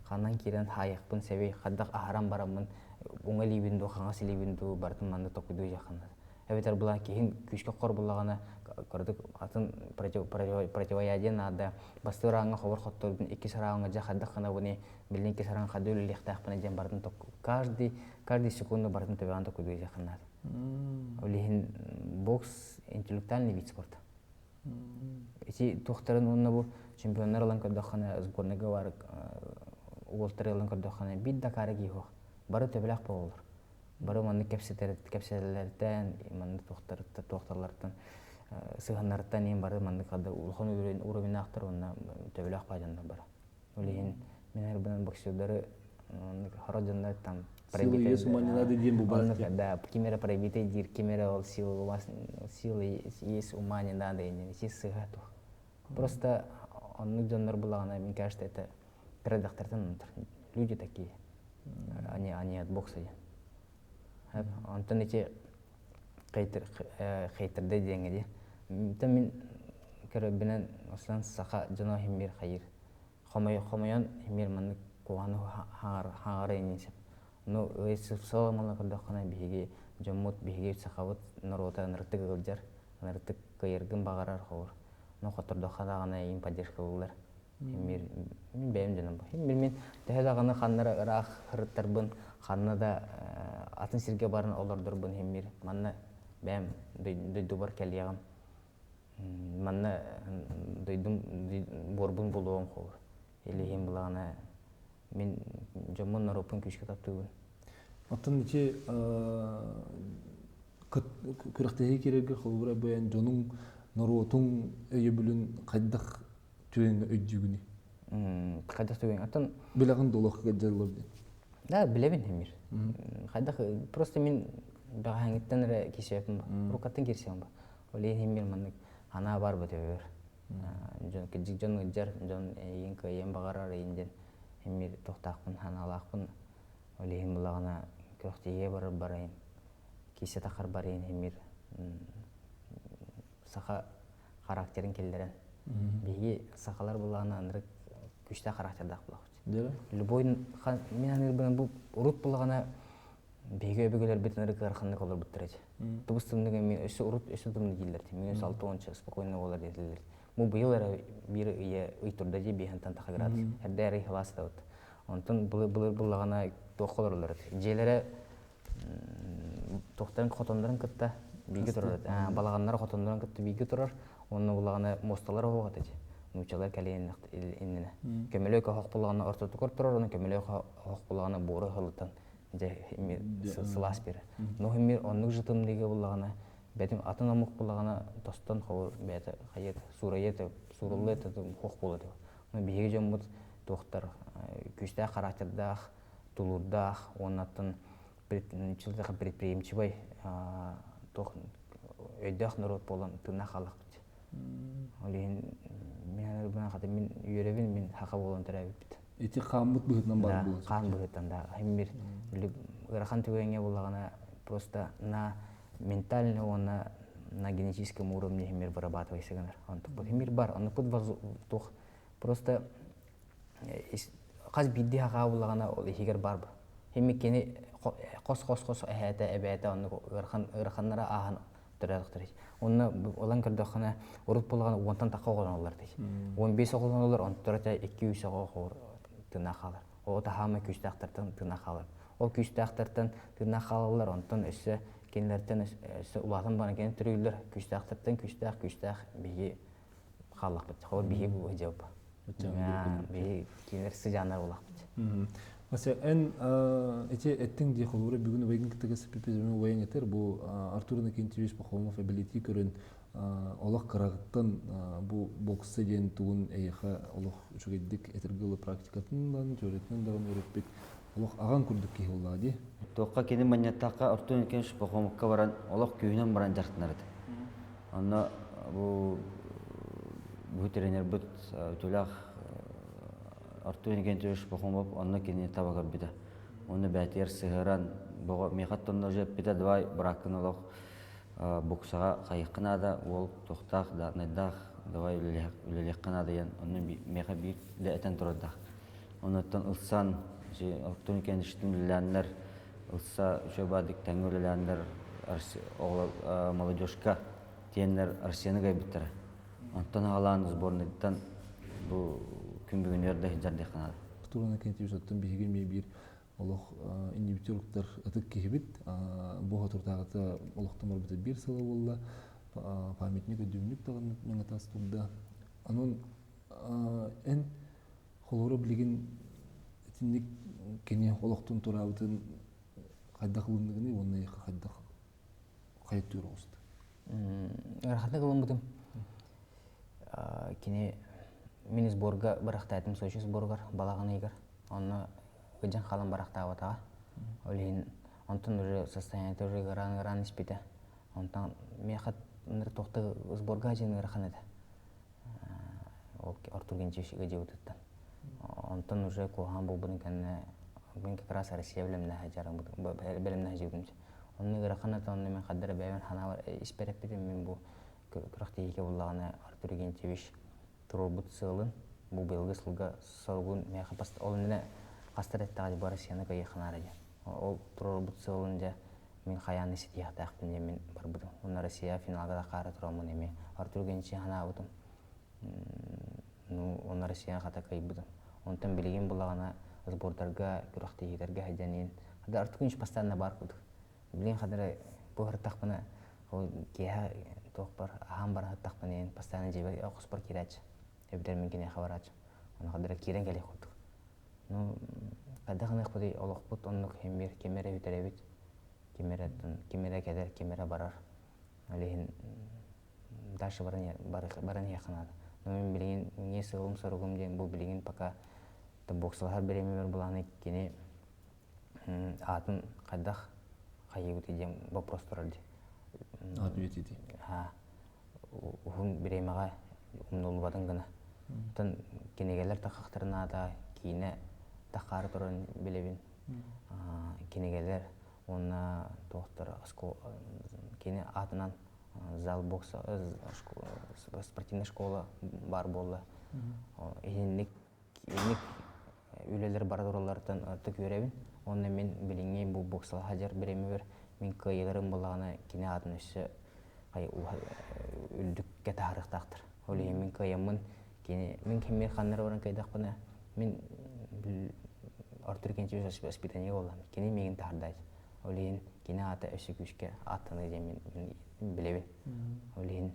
қанан керен хайықпын сәбей, қаддақ ағаран барамын, оңа лейбінду, қаңас лейбінду, бартын маңды тоқыду жақынлады. Әбетер бұлаға кейгін күшке қор бұлағана көрдік атын противоядие надо. Басты раңға қовыр қоттырдың, екі сарағыңға жа қаддақ қана бұны білден ке сарағын қады өлі лектақпына жан бартын тоқы. Каждый секунду бартын төбеған тоқыду жақынлады. Олеген бокс интеллектуальный вид спорта. Эти тоқтарын онына бұл чемпиондар алан көрдіққана, сборныға бар, уолтары алан көрдіққана, бит Дакары кейхоқ. Бары төбелек болыр. Бары манны кәпселерден, манны тоқтарлардан, сығанлардан ең бары манны қады ұлған уровень ақтыр, онына төбелек пайданда бары. Олеген мен әрбінен боксердары хорожандар там Силы ес умане надо дем бубазки. Да, кемера проявите дир, кемера ол силы ес умане надо дем, сис сыгату. Просто он жондар булагана, мне кажется, это редактордан люди такие, они от бокса. Антон эти хейтерде деньги. Там мен көрөбүнөн ослан саха жана химир хайыр. Хомоян химир маны куану хаңары инсеп. Ну, если соло мала кырдакана биге жоммут биге сахават народа ныртык кылжар, ныртык кайыргын багарар хор. Ну, которда хадагана им поддержка булар. Химир мен бем жаным. Химир мен тәһәдагана ханнара рах хырттарбын, ханнада атын сирге барын олордурбун химир. Манна бем дойду бар келягам. Манна дойдум борбун болуон хор. Или хим булагана мен жомон наропын күшке таптыгын. Аттан нече күрәктәге кереге холбура баян жонун наротун өйөбүлүн кайдак түен өйдүгүнү. Кайдак түен аттан Билагын долокка жалларды. Да, билебин хемир. Кайдак просто мен багаңыттан ре кишепим. Рукаттан кирсем ба. Оле хемир мандык ана бар бөтөбөр. Жон жар жон эйинка эм багарар эйинден хемир токтакпын ханалакпын. Олейін бұлағына көқтеге барыр барайын, кесе тақыр барайын хемир сақа характерін келдерін. Беге сақалар бұлағына анырық күшті характердақ бұлақ. Любой, мен аныр бұлан бұл ұрут бұлағына беге өбігілер бетін ұрық арқанды қолыр бұттыр әді. Тубус тымныгы мен өсө урут өсө тымны дилер. Мен өсө 6-10 спокойно болар дилер. Бу быйыл бир ие ыйтурда же бихантан таха градус. Эрдәри хласта вот. Онтон буллагана тохолорлар. Желере тохтан хотондарын кытта биге турар. Балаганнар хотондарын кытта биге турар. Онны буллагана мосталар огат эти. Нучалар кален иннене. Көмөлөк хок буллагана ортотукор турар, оны көмөлөк хок буллагана боры хылтан. Же сылас бер. Но химир оннук жытымдыгы буллагана бетим атын амык буллагана тостон хор бете хайет сурайет сурулет хок булады. Но биге жомбут тохтар күстә характердах, тулурдах, оннатын предприимчивый бай тох өйдөх народ болан тына халык. Олин мен бuna хата мен үйребин мен хака болон теребит. Эти камбут быгытнан бар бул. Кан быгыттан да химир ырахан түгенге буллагана просто на ментально она на генетическом уровне химир вырабатывается генер. Он тут химир бар, он тут тох просто каз бидди хака буллагана ол хигер бар. Химир кени кос эхете эбете он ыраханнара ахан төрөктөр. Онны олан кырдахана урут булган онтан такка голонлар ди. 15 голонлар он төрөтө 200 гол тына калар. О тахама күчтактартан тына калар. Ол күчтактартан тына калалар онтон өсө кенлерден өсө улатын бана кен төрүлөр күчтактартан күчтак биги калак бит. Хол биги бу жап. Биги кенерси жанар улак бит. Mesela эти эттин ди холуры бүгүн вайгин китеге сепепеземе вайын этер бу Артурна Кентевич Пахомов абилити көрөн олох карагыттан бу боксы ден тугун эйха олох үчүгедик этергылы практикатынан төрөтүнөн дагы өрөппек олох аган күрдүк ки холлади. Тоққа кені маньятаққа Артурна Кентевич Пахомовка баран олох күйінен баран жартынар еді. Онна бу тренер бут тулах Артурна Кентевич Пахомов онна кені табагар бида. Оны бәтер сыгыран мехаттонно жеп бида давай бракын олох боксаға қайыққанада ол тоқтақ да найдақ давай үлелеққанада ян оны меха бир де этен турдақ. Оннан ылсан Артурна Кентевичтин үлеләннәр ылса шөбадик тәңгө үлеләннәр молодежка тиеннәр Арсены гайбиттәре. Онтан алан сборныйдан бу күн бүгүнөрдө хижарды канат. Артурна Кентевич оттон биге ме бир олох индивидуалдыктар атык кебит бу хатырдагы олохтомор бит бир сылы болла памятник өдүмлүк тагын мен атастында анын эн холору билген тинник кене олохтун турабытын кайда кылындыгыны онны кайда кайттыр ост. Рахата кылынбытым. Кене мен сборга барактайтым Сочи сборгар балаганы егер. Онны гыжан халан барактап атага. Олин онтон уже состояние тоже гран испите. Онтон мехат тохты сборга жин раханада. Артур Кентевич гыжыбыттан. Онтон уже кохан болбун канна мен как раз Россия белемне хаҗарым белемне хаҗыбым. Онны раханада онны мен каддер бәймен ханавар испереп бирем мен бу крахтыйга буллаганы Артур Кентевич турбут сылын бу белге сылга сылгын меха паст олны кастыреттагы бар Россияны кайханара. Ол турбут сылын да мен хаяны ситияктак мен бар бу. Онна Россия финалга да кары турамын эми. Артур Кентевич хана бутум. Ну онна Россия хата кайбы. Онтан билген буллаганы сбордарга крахтыйдерге хаҗанин. Хада Артур Кентевич постоянно бар бу. Билген хадыр бу хартакпына ол кеha тохпар ахам бар хаттакпын постоянно жебе окуспар кирач. Эбдер мен кене хабарач. Аны хадыр кирен келе курдук. Ну кадагына кудай олокпут оннук хемир кемере битеребит. Кемере кедер кемере барар. Алин дальше баран якынады. Но мен билген не сылым соргум ден бу билген пока боксалар беремер буланы кене атын кадах кайыбыт дем вопрос туралды. Ответ иди. Ухун биремага умнулбадың гына. Тон кенегелер тақақтарына да кейіне тақары тұрын білебін. Кенегелер оны тоқтыр кене атынан зал бокс спортивный школа бар болды. Енік үйлелер бар тұралардан артық өребін. Оны мен біліңе бұл боксала хажар біреме бір Мен кыйылырым болағына кене атын өссі үлдікке тағырықтақтыр. Олеген мен кыйымын, мен кемер қаннары баран кайдақпына, мен ортыр кенче өз воспитание болам. Кене меген тағырдайды. Олеген кене аты өсі күшке аттыны де мен білебін. Олеген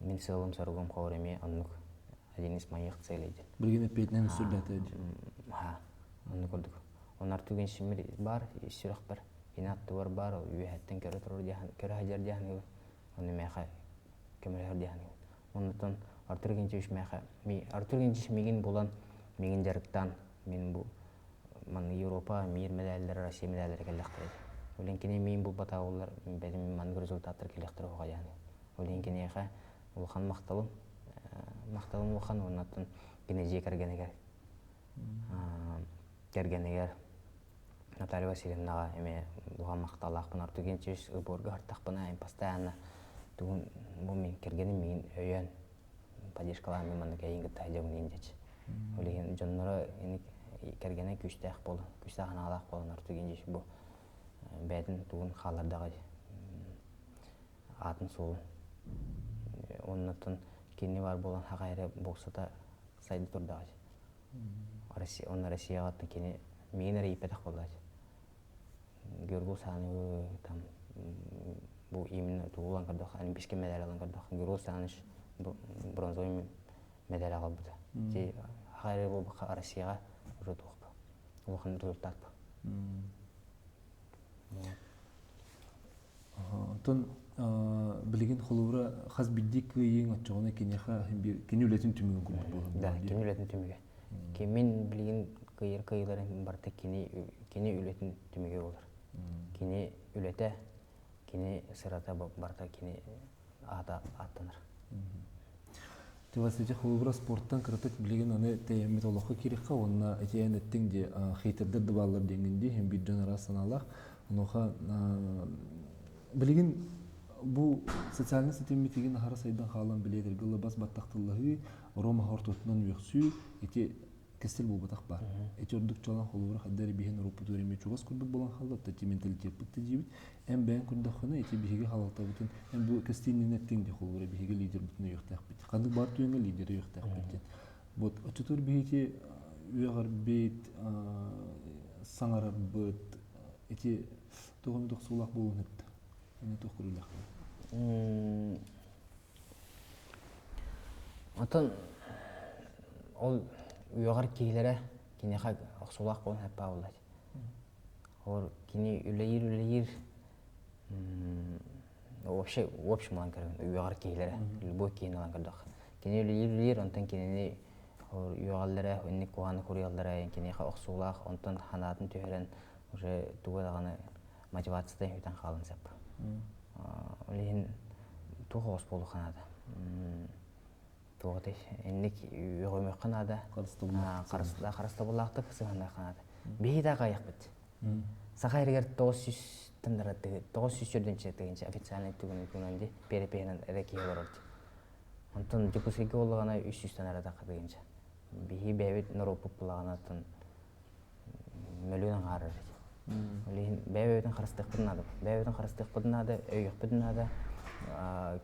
мен сылым сұрғым қауырыме аннық один из моих целей. Бірген өппейтінен сүрдәті өді. Оны көрдік. Онар түген шымыр бар, сүрақ бар. Инатты бар, үйәттен көрі тұрыр хәдер дияны. Оны мәйқа көмірер дияны. Онытын артырген жеш мәйқа. Артырген жеш меген болан, меген жарықтан, мен бұл Европа, мир медалдары, Россия медалдары кәліқтіреді. Олен кене мен бұл батауылар, бәдім мәнгі результаттар кәліқтірі оға яны. Олен кенеға ұлған мақталым ұлған, онатын кене же кәргенегер. Наталья Васильевнаға әме бұға мақталақпын артыген чөз ұборғы артақпына әм постоянно бұл мен кергенім мен өйен поддержкаларым мен маңды кәйінгі тайдығын ендеч. Олеген жонлары кергені күштәқ болы, күштәғын алақ болын артыген жеш бұл бәдін тұғын қалардағы атын солын. Оннатын кені бар болан хақайры болсыда сайды тұрдағы. Оны Россияға аттын кені мен әрі епетақ болады. Георгул саны бұл именно туғылан қырдық, олимпийский медаль алан қырдық. Георгул саны бронзовый медаль ағал бұды. Хақайры бұл Россияға уже туғып. Оған результат бұл. Онтон білеген қолуыра қаз білдік ең атчағына кені үлетін түмеген күлді болған. Да, кені үлетін түмеген. Мен білген кыйыларын барты кені үлетін түмеге olur. Кені үлеті, кені сырата барта кені аттаныр. Тевасыжа қолуыра спорттан қыратык білеген аны тәйемет олаққа керекқа, онына әтейін әттің де хейтірдерді балар денгенде, hem bir жан арасын алақ. Оныға білеген бұл социальный сетемет деген ағара сайдан қалан біледір. Гылы бас баттақтылығы, Рома хортотынан өксі, ете кестел бұл батақ бар. Ете ордық жалан қолуыра қаддары бейін Европа төреме чуғас көрдік болан қалды, тәте менталитет бұтты дейбіт. Әм бәйін көрдіққына ете бейге қалалта бұтын. Әм бұл кестелінен әттен де қолуыра бейге лидер бұтына өқтәқ біт. Қандық бар түйенге лидері өқтәқ біттен. Бұт, өтетір бейте өғар бейт, саңарар бұт, ете тоғымдық солақ болуын өтті. Әне тоқ көрілі ақылы. Отын, ол үйағар кейлері кенеға солақ болуын әппа болады. Ол кене үлейір, вообще мұлан көрген, үйағар кейлері, любой кейін алан көрдіқ. Кене үлейір, онтан кенені үйағалдары, өнік қоғаны көріялдары, кенеға солақ, онтан ханатын түйерен, уже туғадағаны мотивациядан өйтен қалын сәп. Олейін туғы ғос болу қанады. Туғыдай, әннік үйғымек қанады, қарыста болақтық сығанда қанады. Бейді қайық біт. Сақа әргер 900 тындырады, 900 жүрден чектегенше официальный түгінді перепейінен әрекей олар орды. Онтан жүкізгеге олығана 300 тан арада қадығынша. Бейі бәйбет нұрупып болағана мөлінің ғарыр. Бәйбетін қарыстық бұдынады, өйік бұдынады.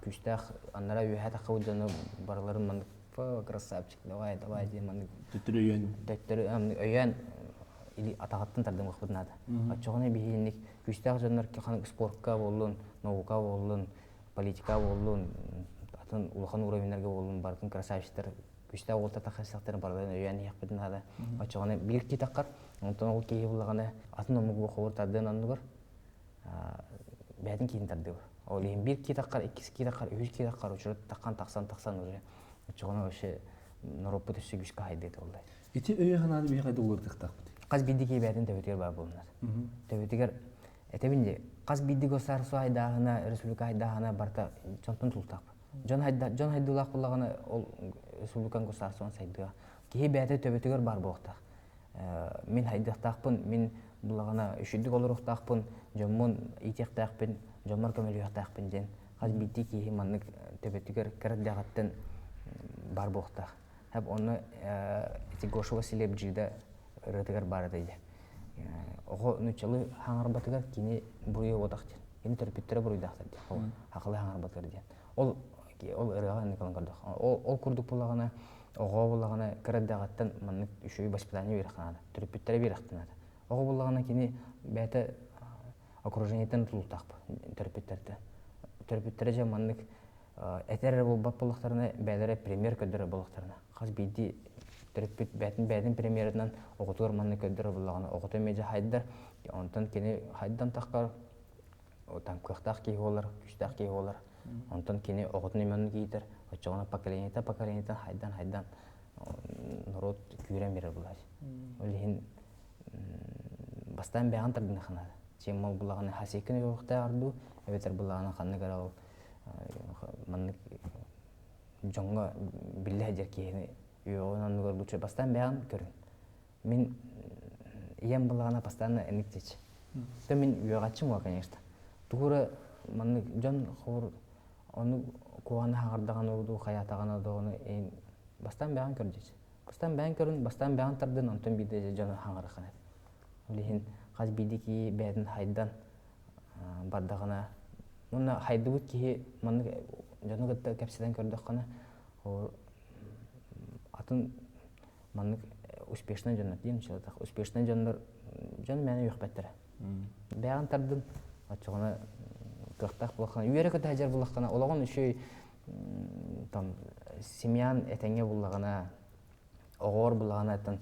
Күштәқ, аннара үйәт ақы өдіні барларын маңдық, красавчик, давай, дейін маңдық. Төттірі өйен? Төттірі өйен атағаттың тардың ұқ бұдынады. Атчоғыны бейінлік күштәқ жандар спортқа болуын, науқа болуын, политика болуын, улахан уровенлерге болуын бардың красавчиктер күштәқ олта тақасықтарын барларын өйен еқ бұдынады. Атчоғыны бір кей таққар, онтан ол кейі болағаны атын омығы оқуыр тардығын анны бар, бәдің кейін тарды бар. Ол ең бір кей таққар, 2 кей таққар, 3 кей таққар ұшырып таққан уже. Отчоғыны өші Нұрупы түсі күшкі хайдайды олдай. Ете өйе қанады бей қайды олар тықтақ бұд? Қаз бейді кей бәдің тәуетігер бар болынар. Тәуетігер, әтебінде, қаз бейді көстар су айдағына, республика айдағына барта жонтын тұлтақ. Жон хайдылақ болағына ол республикан көстар суан сайдыға. Кей бәді тәуетігер бар болықтақ. Мен хайдықтақпын, мен бұлағына үшідік олар ұқтақпын, жомын итектақпын, жомар көмелі ұқтақпын ден. Қаз бейді кей манның тәуетігер кәрдіғаттың бар болықтақ. Хәп оны Гоша Василев жида рытыгар бар дейді. Оғы нүчілі хаңар батыгар кені бұйы одақ ден. Ени төрпүттөрө буруйдактар ди. Акылы хаңар батыр ди. Ол ырыга никалан көрдөх. Ол курдук булагана, ого булагана кырдагаттан манны үшөй воспитание берханада. Төрпүттөрө берханада. Ого булагана кини бәте окружениетен тултак төрпүттөрдө. Төрпүттөрө же манны этер бул булактарына бәлере премьер көдөрө булактарына. Каз биди төрпүт бәтин премьердан оготур манны көдөрө булагана. Огото меже хайдар, онтон кини хайдан таккар там кыхтак ки олар, күчтак ки олар. Онтон кини оготун иманны кийтер, очогона поколениятан хайдан народ күйрен берер булар. Олин бастан бәган тардын хана. Чемол булаганы хасекин юкта арду, эбетер булаганы ханны гарал манны жонга билле жеркени юонан көргүчө бастан бәган көрүн. Мен ием булаганы постоянно эниктеч. То мен югачым ва, конечно. Тугура манны жон хор onu kuana hardagан oldu, hayatagан oldu, bastan beğen köreceğiz. Bastan beğen körün, bastan beğen tardın, ondan bir de canı hangarıkan. Olihin kaz bildi ki beğen haydan bardagana, ona haydı bu ki manı canı gıtta kapsiden kördük kana, o atın manı uspешный canı diyeyim inşallah. Uspешный canlar canı məni yok bettere. Beğen tardın, açığına кыхтак булакана, үйрөкө тажар булакана, олагон үшөй там семьян этеңе булагана, огор булагана тан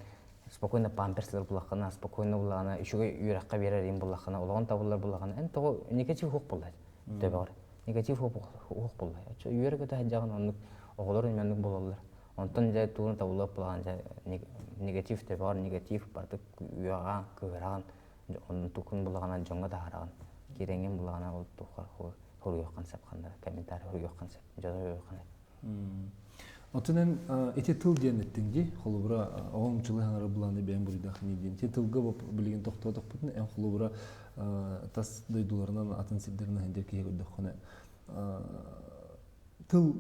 спокойно памперслер булакана, спокойно булагана, үшөгө үйрөккө берер им булагана, олагон табылар булагана. Эн того негатив хук булат. Төбөр. Негатив хук булат. Үйрөкө тажаган онук оголор эмендик бололор. Онтон жай туурун табылып булаган жай негатив төбөр, негатив бардык үйөгөн, кыгыраган, онун тукун булагана жонго да хараган. Керенген булагана ол тухар хургук концепт кандай комментарий хургук концепт жазуу кандай. Отунан эти тыл денеттинги холубра оомчулы хаңара буланы бен бурда хнидин. Те тылга боп билген токтодук бутун эн холубра тас дойдуларынан атын сибдерин хендер кие көрдүк хана. Тыл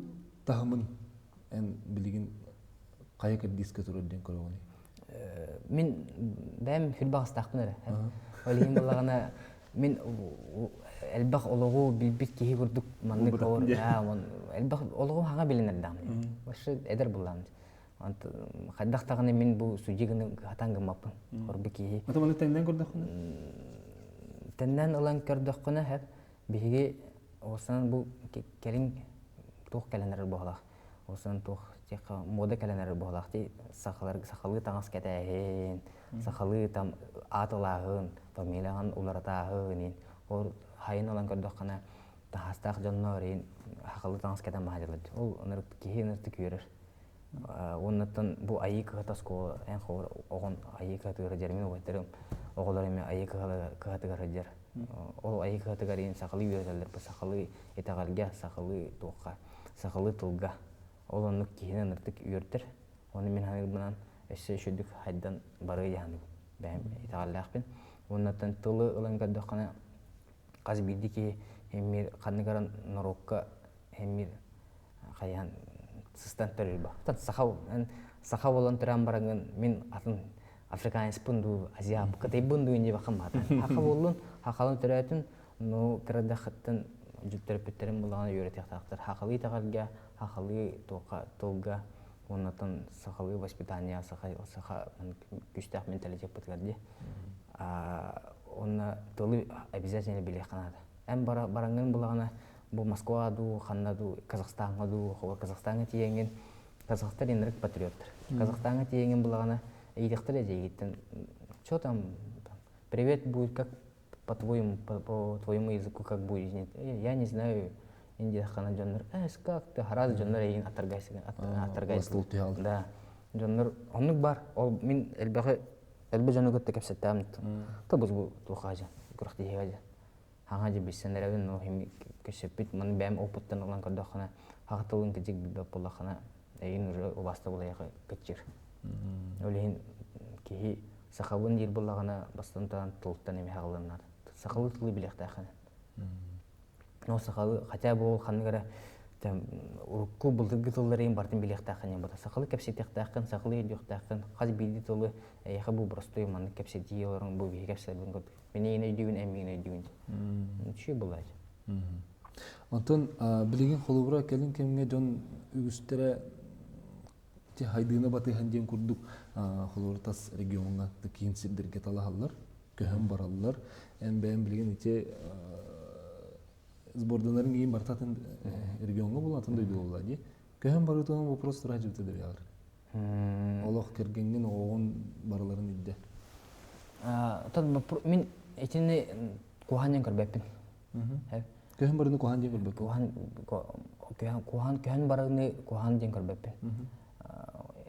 тахмын эн билген кайыкыр диске турден көрөгөнү. Мен бәм хүлбагыстакмын эле. Олин булагана мен элбах ологу билбит кии көрдүк манны коор. Элбах ологу хага билинердам. Ошо эдер булам. Ант кайдактаганы мен бу суҗигин хатангымаппын. Орбу кии. Атаманы тенден көрдүк. Тенден улан көрдүк кына хеп биги осан бу келин тух келенер болак. Осан тух тек мода келенер болак ти сакалы таңас кетейин. Сакалы там атылагын, фамилиян уларатагын, ор хайын алан көрдүк кана тахастак жоннорин хакалы таңас кетен мажылды. Ол онор кийинерти көрөр. Оннан бу айык катаско эн хор огон айык катыгы жермен ойтерим. Оголор эме айык катыгы жер. Ол айык катыгы сакалы үйрөтөлөр, сакалы этагалга, сакалы туукка, сакалы тылга. Ол онны кийинерти үйрөтөр. Оны мен ханырдан эссе шүдүк хайдан бары яны бәм итагаллакпын. Оннан тылы ылан гаддакана каз билди ки эмир каныгаран норокка эмир каян сыстан төрөлбө. Тат саха болон туран бараган мен атын африканец пунду азия кытай бунду инде бакамат. Хака болун хакалын төрөтүн ну кырдахаттан жүттөрөптерин булаган үйрөтөктөр. Хакалы итагалга, хакалы тока толга оннан сахалы воспитание, саха күчтәк менталитет бутгарды. Онна тылы обязательно биле канада. Эм баранган булагана бу Москва ду, Ханна ду, Казахстанга ду, Казахстанга тиенген казахстар инрек патриоттар. Казахстанга тиенген булагана идектер эжегиттен. Что там? Привет будет как по твоему языку как будет? Я не знаю. Индия хана жоннор как ты хараз жоннор эгин атаргайсың. Да. Жоннор онук бар. Ол мен элбе жонук өттө кепсеттам. Тобуз бу тухажа. Куракты хажа. Хага же бисендеребин но хим кешепит мен бем опыттан алган көрдөхана хагатылын кежик билбеп болахана эгин уже обаста булайга кетчир. Олин ки сахабын дир булагана бастантан тулттан эме хагаланар. Сахалы тылы билектахана. Но сахалы хотя бы ол ханныгара урукку булдыргы тылларын бартын билектахын ябата сакылы кепсетехтахын сакылы үйдөхтахын каз биди тылы яха бу простой маны кепсетияларын бу бие кепселбен код мене эне дүйүн эмине дүйүн чүй булай Онтон билеген холубра келин кемге жон үгүстере те хайдыына батыхан ден курдук холуртас регионга кийин сирдерге талахаллар көһөн бараллар бэм билеген ите сбордаларын кийин бартатын регионга булатын дойду болла ди көһөн барытын вопрос тура жибте деп ягыр олох кергенген оон бараларын идде мен этини куханен көрбөппүн көһөн барыны кухан ден көрбөк көһөн барыны кухан ден көрбөппүн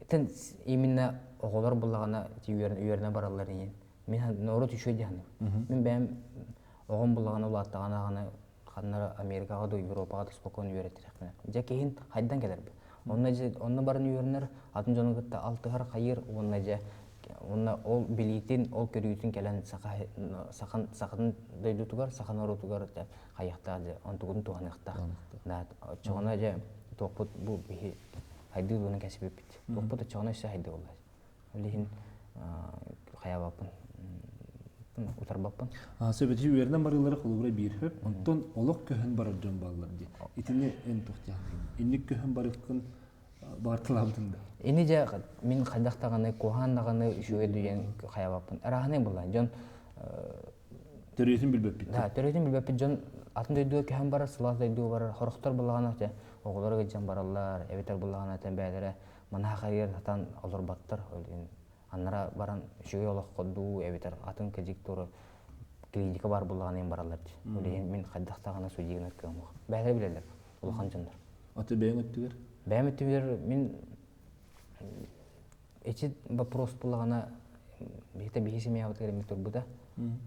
тен именно оголор буллагана үйөрүнө баралар ен мен нору түшө дияны мен бэм огон буллагана улааттагана ханнара Америкага да Европага да спокойно үйрөттүрөкмүн же кейін хайдан келерби онна барын үйөрүнөр атын жонугутта алтыгар кайыр онна ол билитин ол көрүүтүн келен сакын дөйдүтүгөр сакын орутугөр каякта же онтугун туганыкта да чогона же токпут бу бихи хайды буну кесип бит токпут чогона ше хайды болду лихин каябапын утарбаппын сөбөтү үйөрүнөн барылары холубура биирфеп онтон олох көһөн барар жон баллар ди итини эн тухтя инник көһөн барыккын бартылабытында эни же мен кайдактаганы кухандаганы үшүгө дүйен каябаппын араханы була жон төрөтүн билбеппит да төрөтүн билбеппит жон атын дөйдүгө көһөн барар сылаас дөйдүгө барар хороктор булагана же оголорго жан бараллар эбетер булагана тен бәдере мана хайыр татан олорбаттар аннара баран үшүгө олох кодду эбетер атын кежик туру клиника бар булаганы баралар ди мен кайдактаганы судигин өткөн бәдере билелер улахан жондар аты бэң өттүгөр бәметтибер мен эти вопрос булагана бихте бихисиме абыт керемет турбуда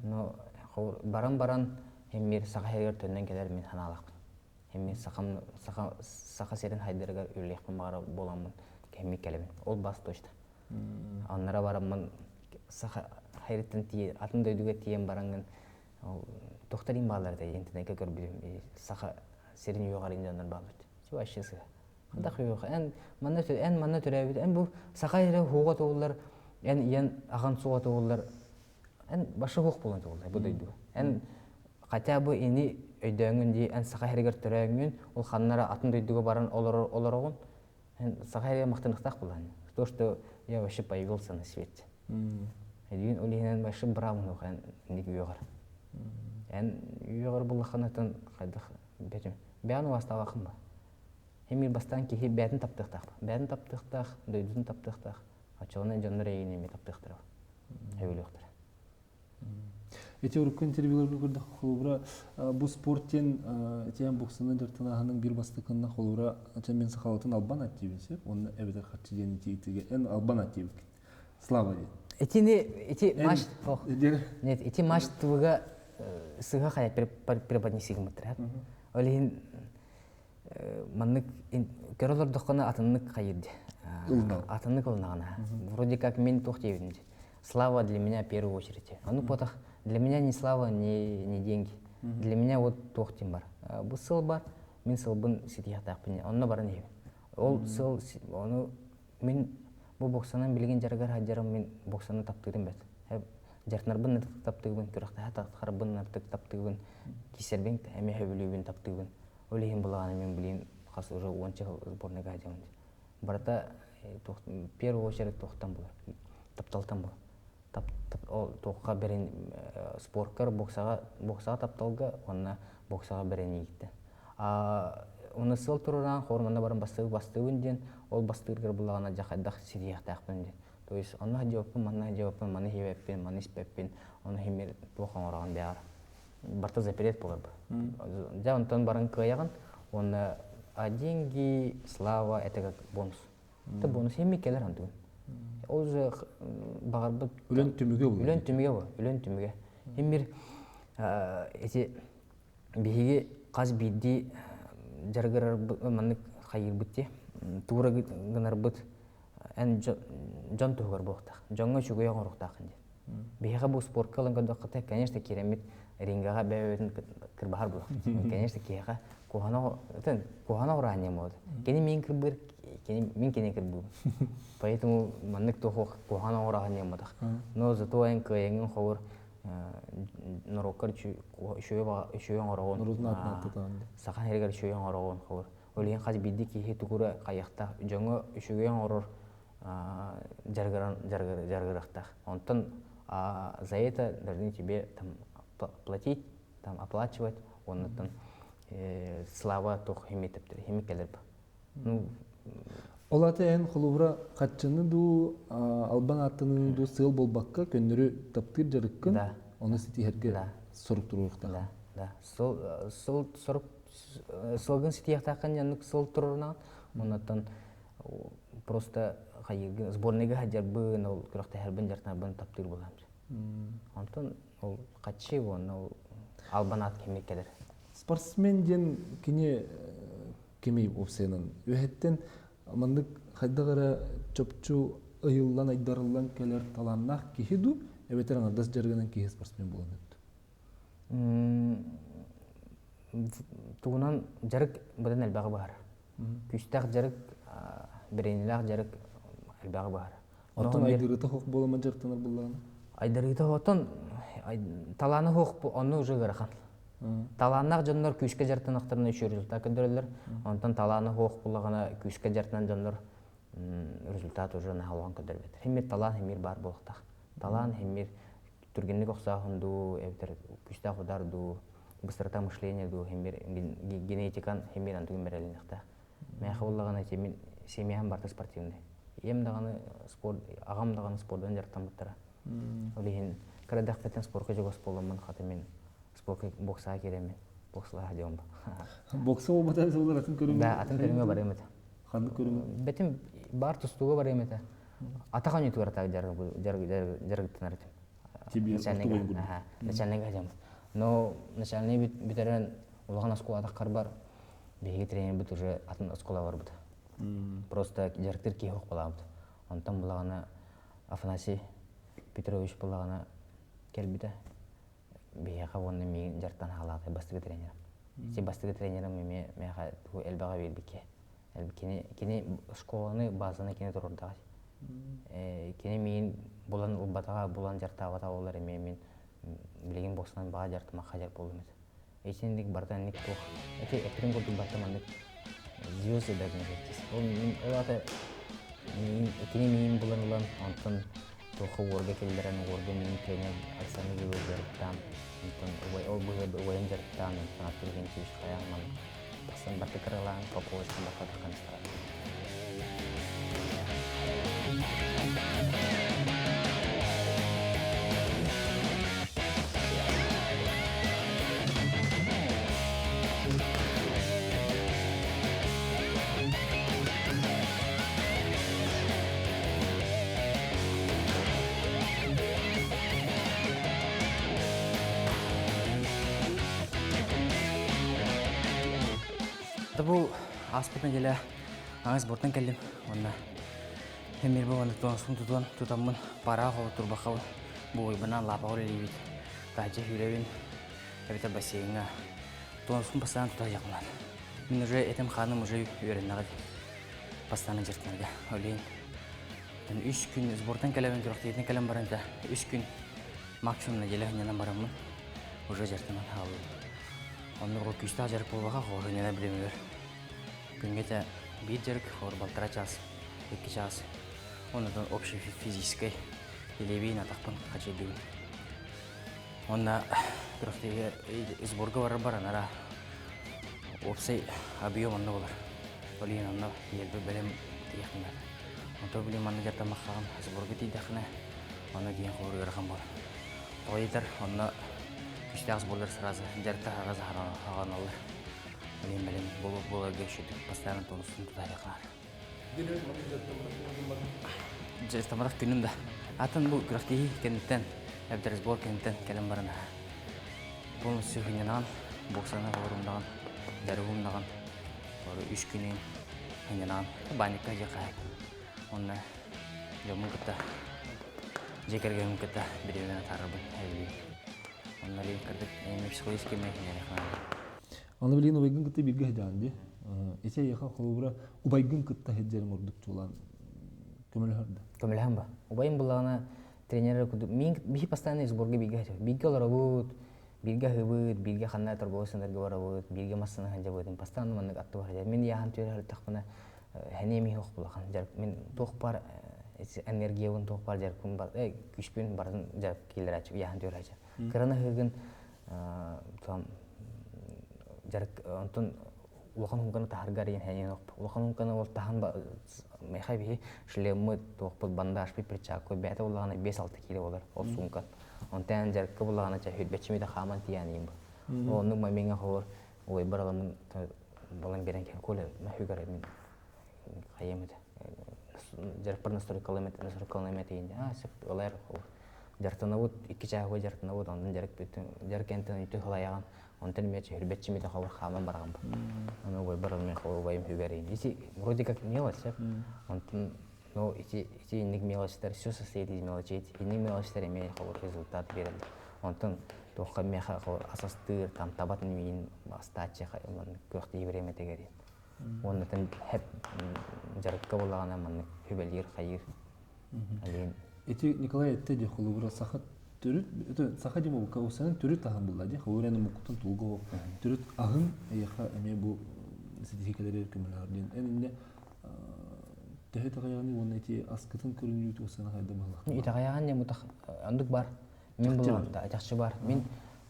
но баран эмир сахайгер төннөн келер мен ханалак эмир саха серин хайдырга үллекпин бара боламын кемик келебин ол бас точно аннара барамын саха хайреттен тие атын дөйдүгө тиен барангын токтарин баалар да интернетке көрбүм саха серин югарин жандар баалар чуашысы дах юга эн манна төрөбүт эн бу сахайра хуга тоолар эн аган суга тоолар эн башы хук болгон тоолар бу дөйдүгө эн хотя бы ини өйдөңүн ди эн сахайрагер төрөңүн ол ханнара атын дөйдүгө баран олорогун эн сахайрага мактанактак булган то что я вообще появился на свете эдин олинен башы брамын эн ник югар эн югар булаханатан кайдах бетим бяну вастабакым ба эмир бастан кихи бәтин таптыктак дөйдүн таптыктак ачыгынан жандар эйин эми таптыктар эбилектер эти уруккан интервьюларга көрдүк холубра бу спорттен тем боксунун жартынаанын бир бастыкына холубра мен сахалатын албан активиси оны эбетер хатчы дени тиитиге эн албан активик слава ди эти матч нет эти матч туга сыга хая преподнесигим трат олин маннык көрөлөр докона атыннык кайырды атыннык олнагана вроде как мен тохтебин слава для меня в первую очередь потах для меня не слава не деньги для меня вот тохтим бар бу сыл бар мен сылбын ситияктакпын онно барын ебин ол сыл ону мен бу боксанан билген жаргар хаджарым мен боксаны таптырдым бет жартнарбын таптыгын көрөктө таптырбын таптыгын кисербен эме хөбүлүбүн таптыгын олейин булаганы мен билин кас уже 10 жыл сборныйга хажамын барата в первую очередь тохтан булар тапталтан бул ол токка берен спорткар боксага тапталга онна боксага берен ийитти уну сыл туруран хорманда баран бастыгын ден ол бастыгыр булагана жакайдак сирияктакпын ден то есть онна жааппын маны хебеппин маны испеппин оны хемер тохан ораган бяар барта запрет болар жа онтон баран кыяган оны деньги слава это как бонус это бонус хеми келер антугун ол же багарбыт үлөн түмүгө эмир эти биги каз бидди жаргырар маннык кайырбытте тура гынарбыт эн жон тугар бохтак жоңго чугуя горуктак Бега бу спортка алан кадакта, конечно, керемет рингага бәбәтен кырбахар була. Конечно, кега кухана урания мод. Кени мен кырбыр, мен кени кырбу. Поэтому маннык тохох кухана урания модах. Но зато ен кыйын ховор нороккар шуйон орогон. Нурузна атнатан. Сахан хергер шуйон орогон ховор. Олиен хаз бидди ки тугура каякта жоңо шуйон орор жаргарахтах. Онтон за это должны тебе там платить, там оплачивать, он там слава тох химитептер, химикелерб. Ну, Олаты эн холура катчыны ду албан аттыны ду сыл болбакка көндөрү таптыр жарыккын. Да. Оны ситиherге Да. сорук туруукта. да, да. Сылгын ситияқтақын жанnuk сыл турурна, оннан просто хайыргы сборныйга хаджарбын, ол күрәкте һәрбен жартнабын таптыр буламыз. Онтон ол катчы ол албанат химикелер. Спортсмен ден кине кемей опсенин. Өһеттен мандык хайдагара чопчу ыйыллан айдарылан келер таланнах кихиду, эбетерен ардас жаргынан кихи спортсмен болот. Тугунан жарык быдан элбагы бар. Күстак жарык, беренилак жарык элбагы бар. Антон айдырыта хок болама жартынар буллаган. Айдырыта отон таланы хок оны уже гарахан. Таланнак жоннор күскө жартынактарына үчү результат көндөрөлөр. Онтон таланы хок буллагана күскө жартынан жоннор результат уже нахалган көндөрбөт. Химир талан химир бар болуктак. Талан химир тургенлик оксагынду, эбтер күстак ударду, быстрота мышления ду химир генетикан химир антугун мерелинекта. Мен хабыллагана темин семьям барты спортивный. Ем даганы спорт, агам даганы спорттан жартан буттара. Олин крадак петен спортка жогос боломун хатымен спортка боксага керемен. Боксла хадиом. Бокса болбата солар атын көрүм. Да, атын көрүнгө бар эмет. Канды көрүм. Бетим бар тустуга бар эмет. Атаган ютугар таг жаргыттанар. Тебе начальник. Начальник хадиом. Но начальник битерен улаган школада карбар. Беги тренер бит уже атын школа бар бит. Просто жаргыттыр ки хок балам. Антон булагана Афанасий Петрович булагана келбите. Бега вонны ми жартан халаты бастыгы тренер. Си бастыгы тренерим мега ту элбага бербике. Кини школаны базаны кини турурдагы. Кини мен булан убатага булан жартага таалар мен билеген боксынан бага жартыма хажар болдум. Эчендик бардан ник тох. Эприн голду батаман звезды даже не жеткиз. Ол ата кини мен булан антон тохо орга келдерен орга мен тренер Александр Георгиевтан антон ол буга оен жартан антон чиш каяман. Пасан батыкралан попоз бакаткан стара. Табу аспытын келе аңыз бортан келдім. Онда хемер болғанды туансын тұтамын пара қауы тұрбақауы. Бұл ойбынан лапа қол елейбейді. Тәжі хүревен әбеті бассейінға туансын пастаған тұта жақынлар. Мен уже этим ханым уже үйреннағыды. Пастаны жыртынырды. Олейін. 3 күн сборттан келемін тұрақты етін келем барында. 3 күн максимумна желі ғынянан барамын. Уже жыртынан алып. Онны ол күшті ажарып болбаға қоры нені білемелер. Күнгеті бір жарық, қоры балтыра час, 2 час. Оныдан общий физической елебейін атақпын қачай бейін. Онна тұрақтығы сборға барар баранара опсай объем онны болар. Олейін онны елбі білем дейіқіндар. Онты білем онны жартамақ қағын сборға дейдіқіні онны дейін қоры ғырған бар. Ойдар онны күшті сбордар сразу жарты ағазы аған олар. Олейін білем боларға үшетіп постоянно тонысын тұтайықынар. Жастамадақ күнім да. Атын бұл күрақтегі кәнттен, әбдір сбор кәнттен кәлім барына. Полностью ғынянаған, боксаны ғорымдаған, дәрігімдаған. 3 күнен ғынянаған, баникка же қайып. Онына жамын күтті жекерген кыта биремена тарабын айли. Оннали кырдык эми психологический механизм хана. Аны билген убайгын кытты бирге хеданди. Эсе яха холбура убайгын кытта хеджерин ордук чулан көмөлөрдө. Көмөлһәм ба. Убайым буллагына тренер куду мин бихи постоянно сборга биге. Биге ларабут, биге хыбыт, биге ханна торбосындарга барабут, биге массаны ханжабыт. Постоянно мандык атту бар. Мен яхан төрөр тахпына хенеми хок булаган. Жар мен тохпар энергиябын тохпар жаркын бар. Күчпен барын жарып келер ачып яхан төрөр ачып. Кырана хыгын там жарк антон улахан хунгана тахаргарин хенен ок. Улахан хунгана ол тахан мехай би шлеммы тохпут бандаж би причакой бета улахан 5-6 кило болар. Ол сумкат. Онтан жарк буллагана ча хүтбечми да хаман тияним. Онун маминга хор ой бараламын балан берен кен коле махугар мен кайемет. Жарк пар настрой километр инде. Сеп олар жартанавут 2 чагы жартанавут ондан жарк бүтүн жаркентен үтө халаяган. Онтан меч хүрбетчими да хавар хаман барган. Аны ой баралмен хавар байым хүгәрин. Иси вроде как мелочь, онтан но эти иник мелочьтер все состоит из мелочей. Иник мелочьтер имеет хавар результат берет. Онтан тохка меха хавар асастыр там табатын мин астача ман көхти время тегери. Онтан хеп жаркка булагана ман хүбелер хайыр. Алин Эти Николай Эттеди холбура сахат төрүт это сахадима бу каусанын төрүт тагын буллади. Хавыраны мукутун тулго төрүт агын яха эме бу сертификаттары көмөлөрдүн. Энде Тэхет аяғаны оны эти аскытын көрінуді осына қайда балақ. Ит аяған не мұтақ андық бар. Мен бұл жақшы бар. Мен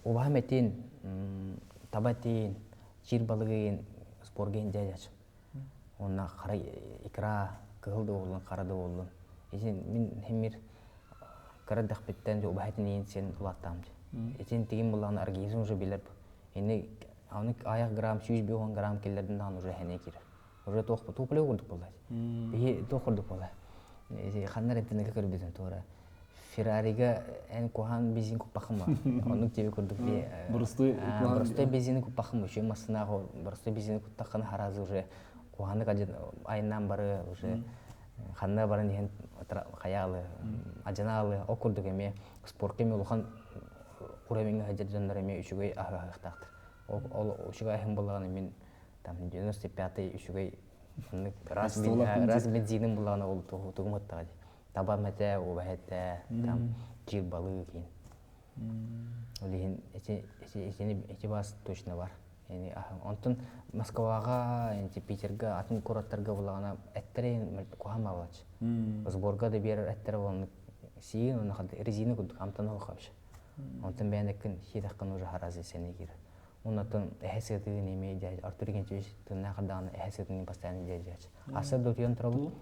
обағым әтен, табатен, жер балығын, спорген жай жачым. Онына қара икра, кығылды олын, қарады олын. Мен хеммер қарадық беттен обағатын ең сен ұлаттамды. Етен теген бұлағын организм уже білер. Енді аяқ грамм, 100 грамм келдердің дағын уже әне керір. Уже тоқпылы көрдік болады. Бейі тоқырдық болады. Қандар әттінігі көрбедім тоғыра. Феррариға ән қоған бензин көп бақым ба. Оның тебе көрдік бе. Бұрыстой бензині көп бақым ба. Үші масына қор. Бұрыстой бензині көп таққаны харазы уже қоғанды айынан бары уже қанда барын еген қаялы, ажаналы, о көрдік әме. Спорт кеме ұлған құраменгі хәжет жандар әме үшігей ағықтақтыр. Ол үшігей ағын болған мен там 95-й үшігей раз бензинім болғаны ол тұғым өттіғады. Таба мәті, обәйті, там жер балы кейін. Олеген әте бас точно бар. Онтын Москваға, Питерға, атын кураттарға болғана әттірі қоғам алады. Сборға да берер әттірі болғаны сейін, оны резины күдік амтаны оқабышы. Онтын бәндікін хедаққан уже харазы сәне кері. Оннатын әхәсетігін емей жайы, Артур Генчевич түнна қырдағаны әхәсетігін постоянно жайы жайы. Аса дөтіген тұра бұл,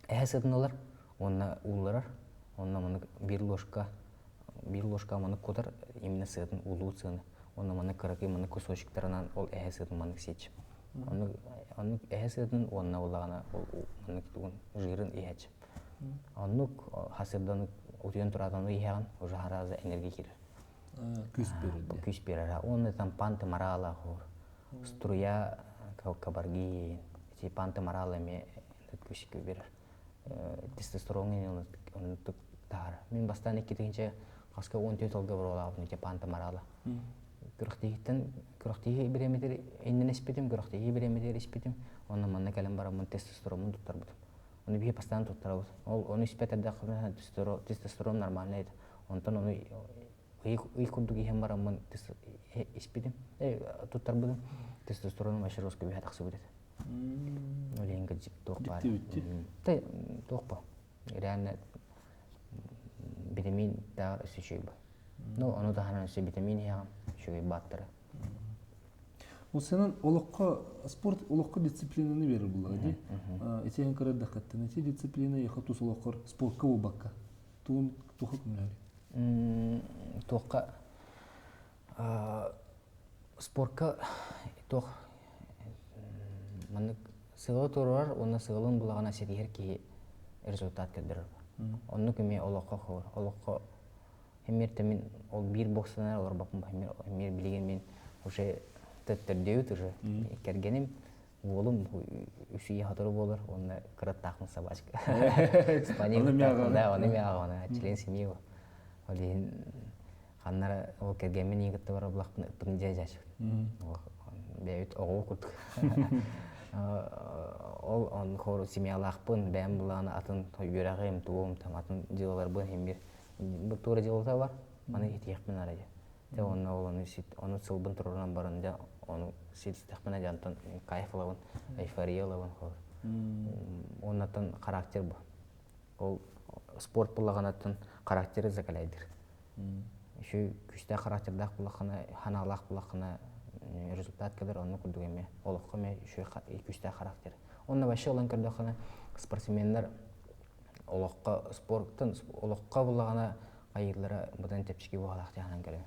әхәсетін олар, онна ұлырар, онна мұны бір ложка мұны көтір, еміне сетін ұлу сыны. Онна мұны қырақы мұны көсошықтарынан ол әхәсетін мұны сечіп. Оның әхәсетін онна олағана мұны жирын ехәчіп. Оның қасырдан ұтыген тұраданы ехаған, уже харазы энергия керір. Күс берер. Оны там панты марала хор. Струя кабарги, эти панты марала ме күс берер. Тестостерон оны тук тар. Мен бастан кеткенче каска 14 жылга болап, эти панты марала. Күрөктеги биреметер энден эспетим, күрөктеги биреметер эспетим. Оны манна калем барамын тестостерон туттар бут. Оны бие постоянно туттар. Ол оны эспетерде тестостерон нормально эйди. Онтон оны үй күрдік ехен барамын еспедім. Туттар бұдым. Тестостероным әшір осқа бейхат ақсы бұдет. Өлеңгі жіп тоқ бар. Тоқ ба. Реально витамин тағыр үсі шөй ба. Оны тағынан үсі витамин еғам шөй баттыры. Ол сенің спорт олыққа дисциплинаны берір бұлға. Етеген қарады қаттын. Ете дисциплина еқа тұс олыққар спортқа ол баққа. Туын тұқы күмілері. Тоққа спортқа тоқ маңық сығылы тұрар, оны сығылын бұлағына сетігер кейі результат кәдірір. Оны көме олыққа қауыр. Олыққа хемерті мен ол бір боксанар олар бақым ба. Хемер білеген мен уже төттірдеуіт уже кәргенім. Oğlum üsüye hatırı olur, onu kırıt takmış sabahçık. İspanya Onu miyağına. da onu miyağına, çilen semiye o. Oleyin kanlara o kergemin iyi gitti var ablak pınca jaş. Beyut oğul kurduk. Ol on koru simiyalakpın ben bulana atın yüreğim tuğum tam atın jıllar bu hem bir bu tuğra jılsa var. Mana ihtiyakmen araya. Te onu sit onu sılbın turundan barınca onu sit istekmene jantan kayfalawın eyfariyalawın hor. Ondan karakter bu. Ol sport bullaganатын karakteri zakalaydır. Şu güçte karakterdak bullakana hanalak bullakana результат kadar onu kurduk eme. Olukka me şu güçte karakter. Onunla başı olan kurdukana sportsmenler olukka sportun olukka bullagana ayırlara budan tepçiki bu halakta hanan kere.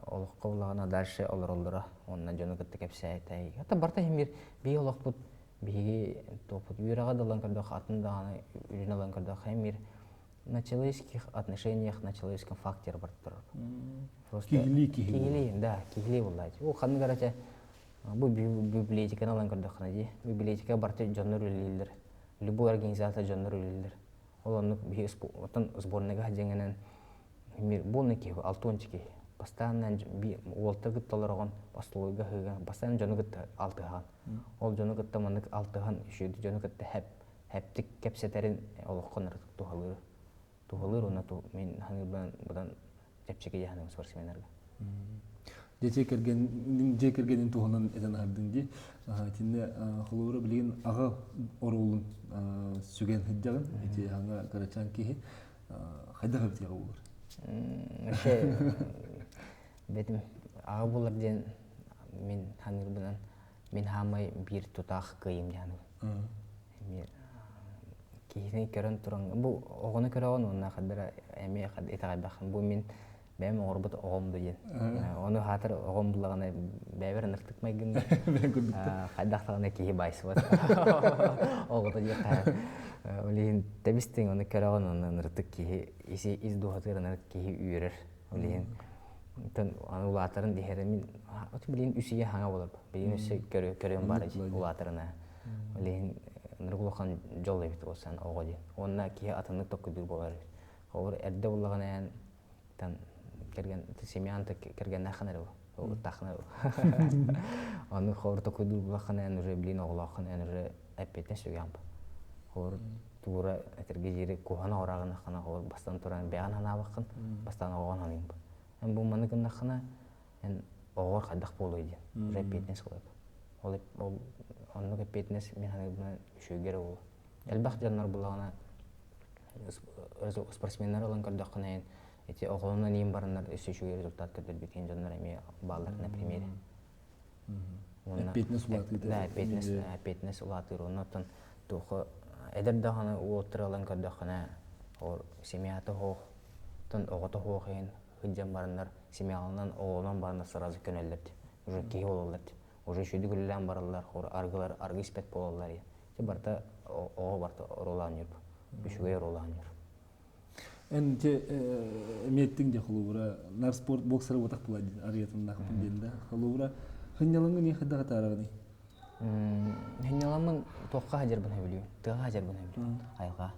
Olukka bullagana dərşe olur oldura. Onunla jonu gıttı kepse tay. Hatta barta hem bir oluk bu bir toput yürağa dalan kurduk atın dağına ürün alan kurduk hem bir на человеческих отношениях, на человеческом факторе бартыр. Кигили, да, кигили буллайт. О ханны гарача бу библиотека алан көрдүк хана библиотека барты жоннор үлелер. Любой организация жоннор үлелер. Олонны би отон сборныйга жеңенен мир болнеки алтончики постоянно би уолтыр гытталарган бастылыга хыган постоянно жону гытта алтыган. Ол жону гытта мандык алтыган үшүдү жону гытта хэптик кепсетерин олокконор тухалыр. Тухалыр оны мен ханы будан тепчеге яханы спортсменлерге. Жекергенин туханан эден ардын ди. Тинне холовра билген ага орулун сүген хыджагын эти ага карачан ки хайда хабтыга болор. Бетим ага болор ден мен ханыр будан мен хамай бир тутак кыйым яны. Мен кийин көрөн туран бу огону көрөгөн онна кадыра эме кад этагай бакын бу мен бем орбут огомду ден. Оны хатыр огом булагана бебер ныртык майгын. Кайдактагына кии байсы бар. Огото жакка. Олин тебистин оны көрөгөн оны ныртык кии иси изду хатырына кии үйрөр. Олин тон аны улатарын дихере мен ат билин үсүгө хаңа болор. Билин үсү көрөм бар улатарына. Олин ныргулахан жол эбит болсан ого. Онна кии атыны токкудур болор. Оор эрде булагана тан керген семьянты керген наханар о тахнар. Аны хорто куду баханан уже блин оглаханан уже апетен сүгәмп. Хор тура этерге җире кухана орагына хана хор бастан туран бәян хана бакын бастан оган ханын. Һәм бу маны гына хана эн огор хадак болойды. Уже апетен сүгәп. Ол аны апетен мен хана шүгәр ул. Әлбәт җаннар булагына спортсменнар алан кардакына эти оголуна нем барынар өсүшүгө результат көрдөр биткен жандар эми балдар на примере. Апетнес улаты. Да, апетнес улаты ронотон тухо эдер даганы уоттыр алан кардакына ор семьята хох тон огото хохен хыджан барынар семьяларынан оголунан барынар сразу көнөлдөрт. Уже кей бололар. Уже шүдүгүллән баралар, хор аргылар, аргы спет бололар. Те барта ого барта роланыр. Бишугай роланыр. Энте меттин де холовра нар спорт боксера отак булады ариятын нахып денде холовра хынялыңы не хадага тарагыны хынялымын токка хажар бун хабилүү тыга хажар бун хабилүү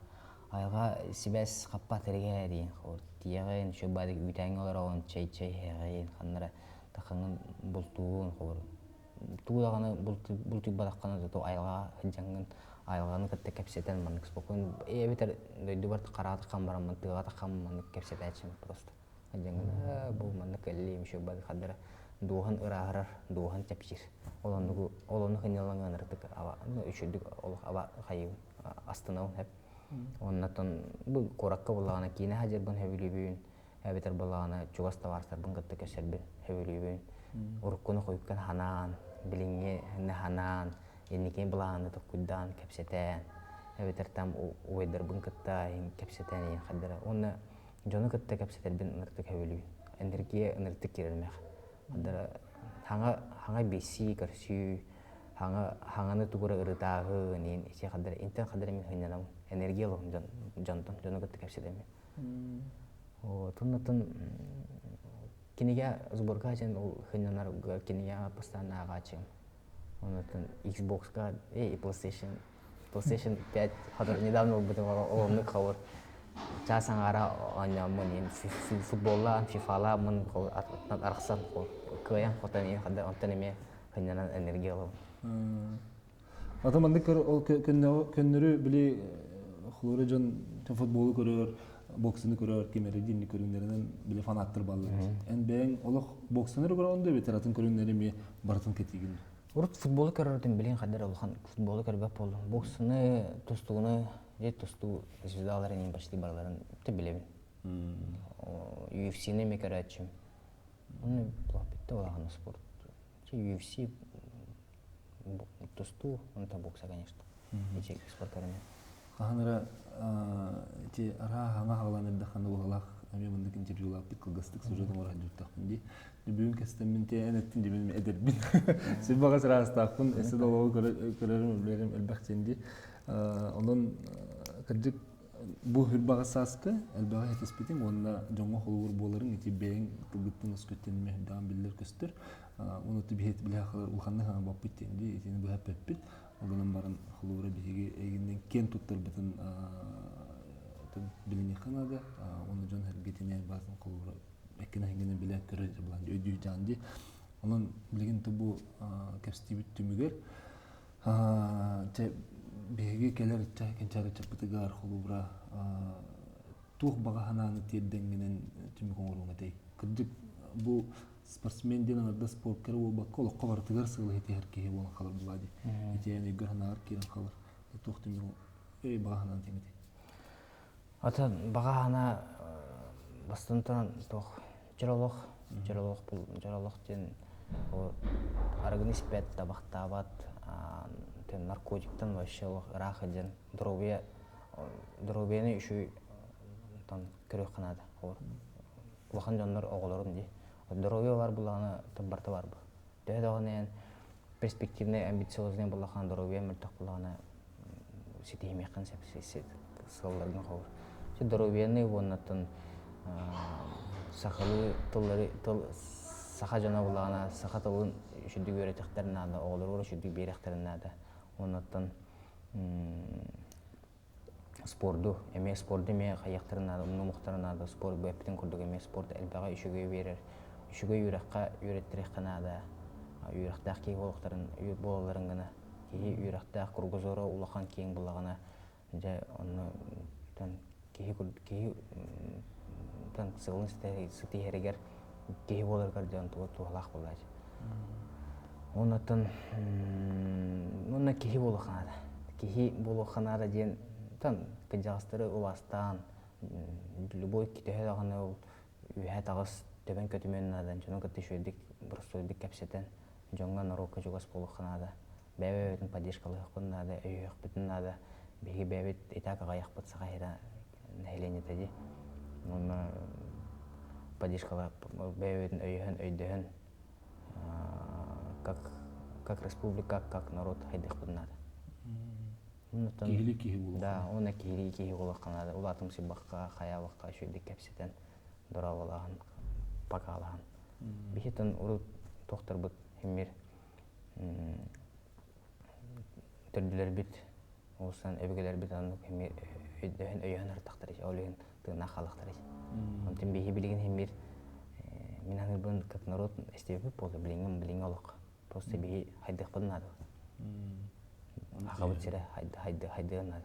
айга сибес каппа терге дейин хор тиягын шөбадык үтәң алар он чай хагын ханнара такаңын бултуун хор тугаганы булту бадакканы зато айга хыжаңын айылганы кытты кепсетен мандык спокойно бетер дөйдү бар карааты кам барам мантыга такам мандык кепсетечим просто ажаңына бул мандык эллим шо бад кадыр духан ыраарар духан тепчир олону хыналанган ыртык аба үчүдүк ол аба хайы астына хеп оннатон бу коракка булагана кине хажер бун хебилибүн бетер булагана чугаста барсар бун кытты кесербин хебилибүн уруккуну койкан ханан билиңе ханан Eniken bulan itu kudan kepseten, beter tam ueder bun keta kepseten yang kadar. Ona jono keta kepseten bin ngerti kewili, energi ngerti kiremeh. Kadar hanga besi kersi, hanga itu gura erta he nin, isi kadar inten kadar min hanya nam energi loh jantan jono keta kepseten. Oh tun kini ya zborga jen hanya nar kini ya pasta naga cem. онотон Xbox-ка, PlayStation 5 хадыр недавно бутын олымны хавар. Часан ара анямын футболла, фифала мын архсан кыян хотан ин хада онтан эме хыннан энергия алам. Атаманды көннөрү били хлоры жон футболу көрөр, боксыны көрөр, кемери динни көрүнлөрүнөн били фанаттыр баллы. Эн бен олох боксыны көрөндө ветератын көрүнлөрү ми бартын кетигин. Урут футболу көрөрдүн билин кадар олхан футболу көрбөп болду. Боксыны тустугуны тусту звездаларын эң башты барларын билебин. UFC-ни ме көрөчүм. Уну плапитте олаган спорт. UFC тусту, онта бокса, конечно. Ичек спорт көрөмүн. Ханара ти ара хана халанырда хана улалах ами мындык интервьюлап кылгыстык сюжетин ора журттакмын бүгүн кестеминте энеттин дебин эдербин сибага сырастакмын эсе долоо көрөрүм билерим элбактенди онун кырдык бу хүрбага саска элбага хетеспетим онна жоңго холур болорун ити бең кылгыттын өскөттенме даам билер көстөр унуту бихет билахалар улханны хана баппитенди итини бу хаппит Оғынан барын құлуыра бейге егінден кен тұттыр бұтын біліне қанады. Оны жон әргетіне базын құлуыра әккені әңгені біле көрі жабыланды өйдүй жанды. Оның білген тұбу кәпсті бүттімігер. Бейге келер кенчары чапытығар құлуыра туқ баға хананы терденгенен түмі қоңыруңа дей. Күрдік бұл спортсменден анарда спорткары ол баққа олыққа бартығар сығылы еті әркеге болын қалар бұлады. Еті әне үгір ханағар керін қалар. Тоқты мен өй баға хананы теңеді. Ата баға хана бастынтан тоқ жаралық ден арғын іспет табақтабат наркотиктан вообще рақы ден дробияны үші көрек қанады. Улахан жандар оғылырын дей. Дорогой бар буланы табарта бар бу. Дәдәгәнән перспективный, амбициозный булахан дорогой мөртәк буланы ситеме концепциясы сылларны хавыр. Шу дорогойны воннатын сахалы саха жана буланы саха тылын шүдү өретектерин ада оглор шүдү беректерин ада. Оннан спорту, эме спорту ме каяктарын ада, мухтарын ада спорт бептен курдук эме спорт элбага ишеге берер. Шуга юракка юреттирек канада, юрактак кей болуктарын болаларын гана, кей юрактак кургузора улахан кең булагана, же оны кей сылын сытихерегер кей боларгар жан туалак булаж. Оннан кей болуханада. Кей болуханада ден кыжастыры уластан любой китеге даганы ул үһә тагыс төбен көтүмен надан жонун көтүшөдүк бурсойдук кепсетен жоңга нарока жугас болуханада бәбәтин поддержкалы хакында өйөк бүтүн нада беги бәбәт этака гаяк бутса гайра нәйләне тәди монна поддержкалы бәбәтин өйөһөн өйдөһөн как республика как народ хайдык бүтүн да, оны киһи булаканада. Улатым сибакка, хаябакка шөйдүк кепсетен дорабалаган, пакалаган. Бихитен урут токтор бут химмир төрдүлөр бит, олсан эбегелер бит аны химмир өйөн артактар, олеген тына халактар. Онтен бихи билген химмир мен аны бун как народ эстебип болду, билген олок. Просто бихи хайдык бунады. Ахабыт сире хайдыган ады.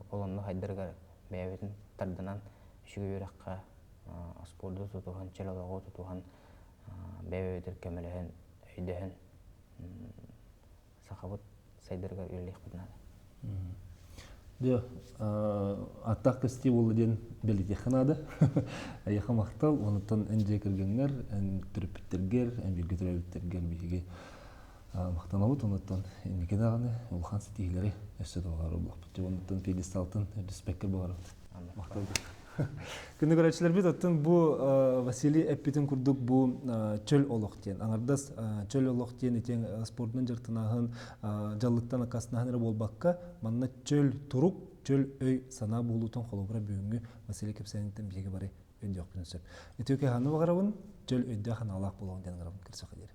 Олонну хайдыргар бәйбетін тардынан үшігі өраққа спорды тұтуған, челалығы тұтуған бәйбетер көміліген, өйдіген сақабыт сайдыргар өрлек бұдын ады. Аттақ кісті олы ден белеті қанады. Аяқа мақтал, онытын әнже кіргенлер, ән түріпіттергер, ән білгітірәбіттергер бейге мақтанабыт, оныттан емекен ағаны ұлхан сетігілері өсі долғары бұлақ бұтты. Оныттан педесталтын респеккер болғары мақталды. Күнді көрәтшілер бет, оттын бұл Василий әппетін күрдік бұл чөл олық ден. Аңардас чөл олық ден етен спортының жыртынағын жаллықтан ақасынағын болбаққа манна чөл тұрук, чөл өй сана болуытын қолыбыра бүйінгі Василий кепсәнінтен бейге бары өйді оқпен өсіп. Өтеуке ханы бағарауын чөл өйді қан алақ болуын ден ғарауын кірсі қадері.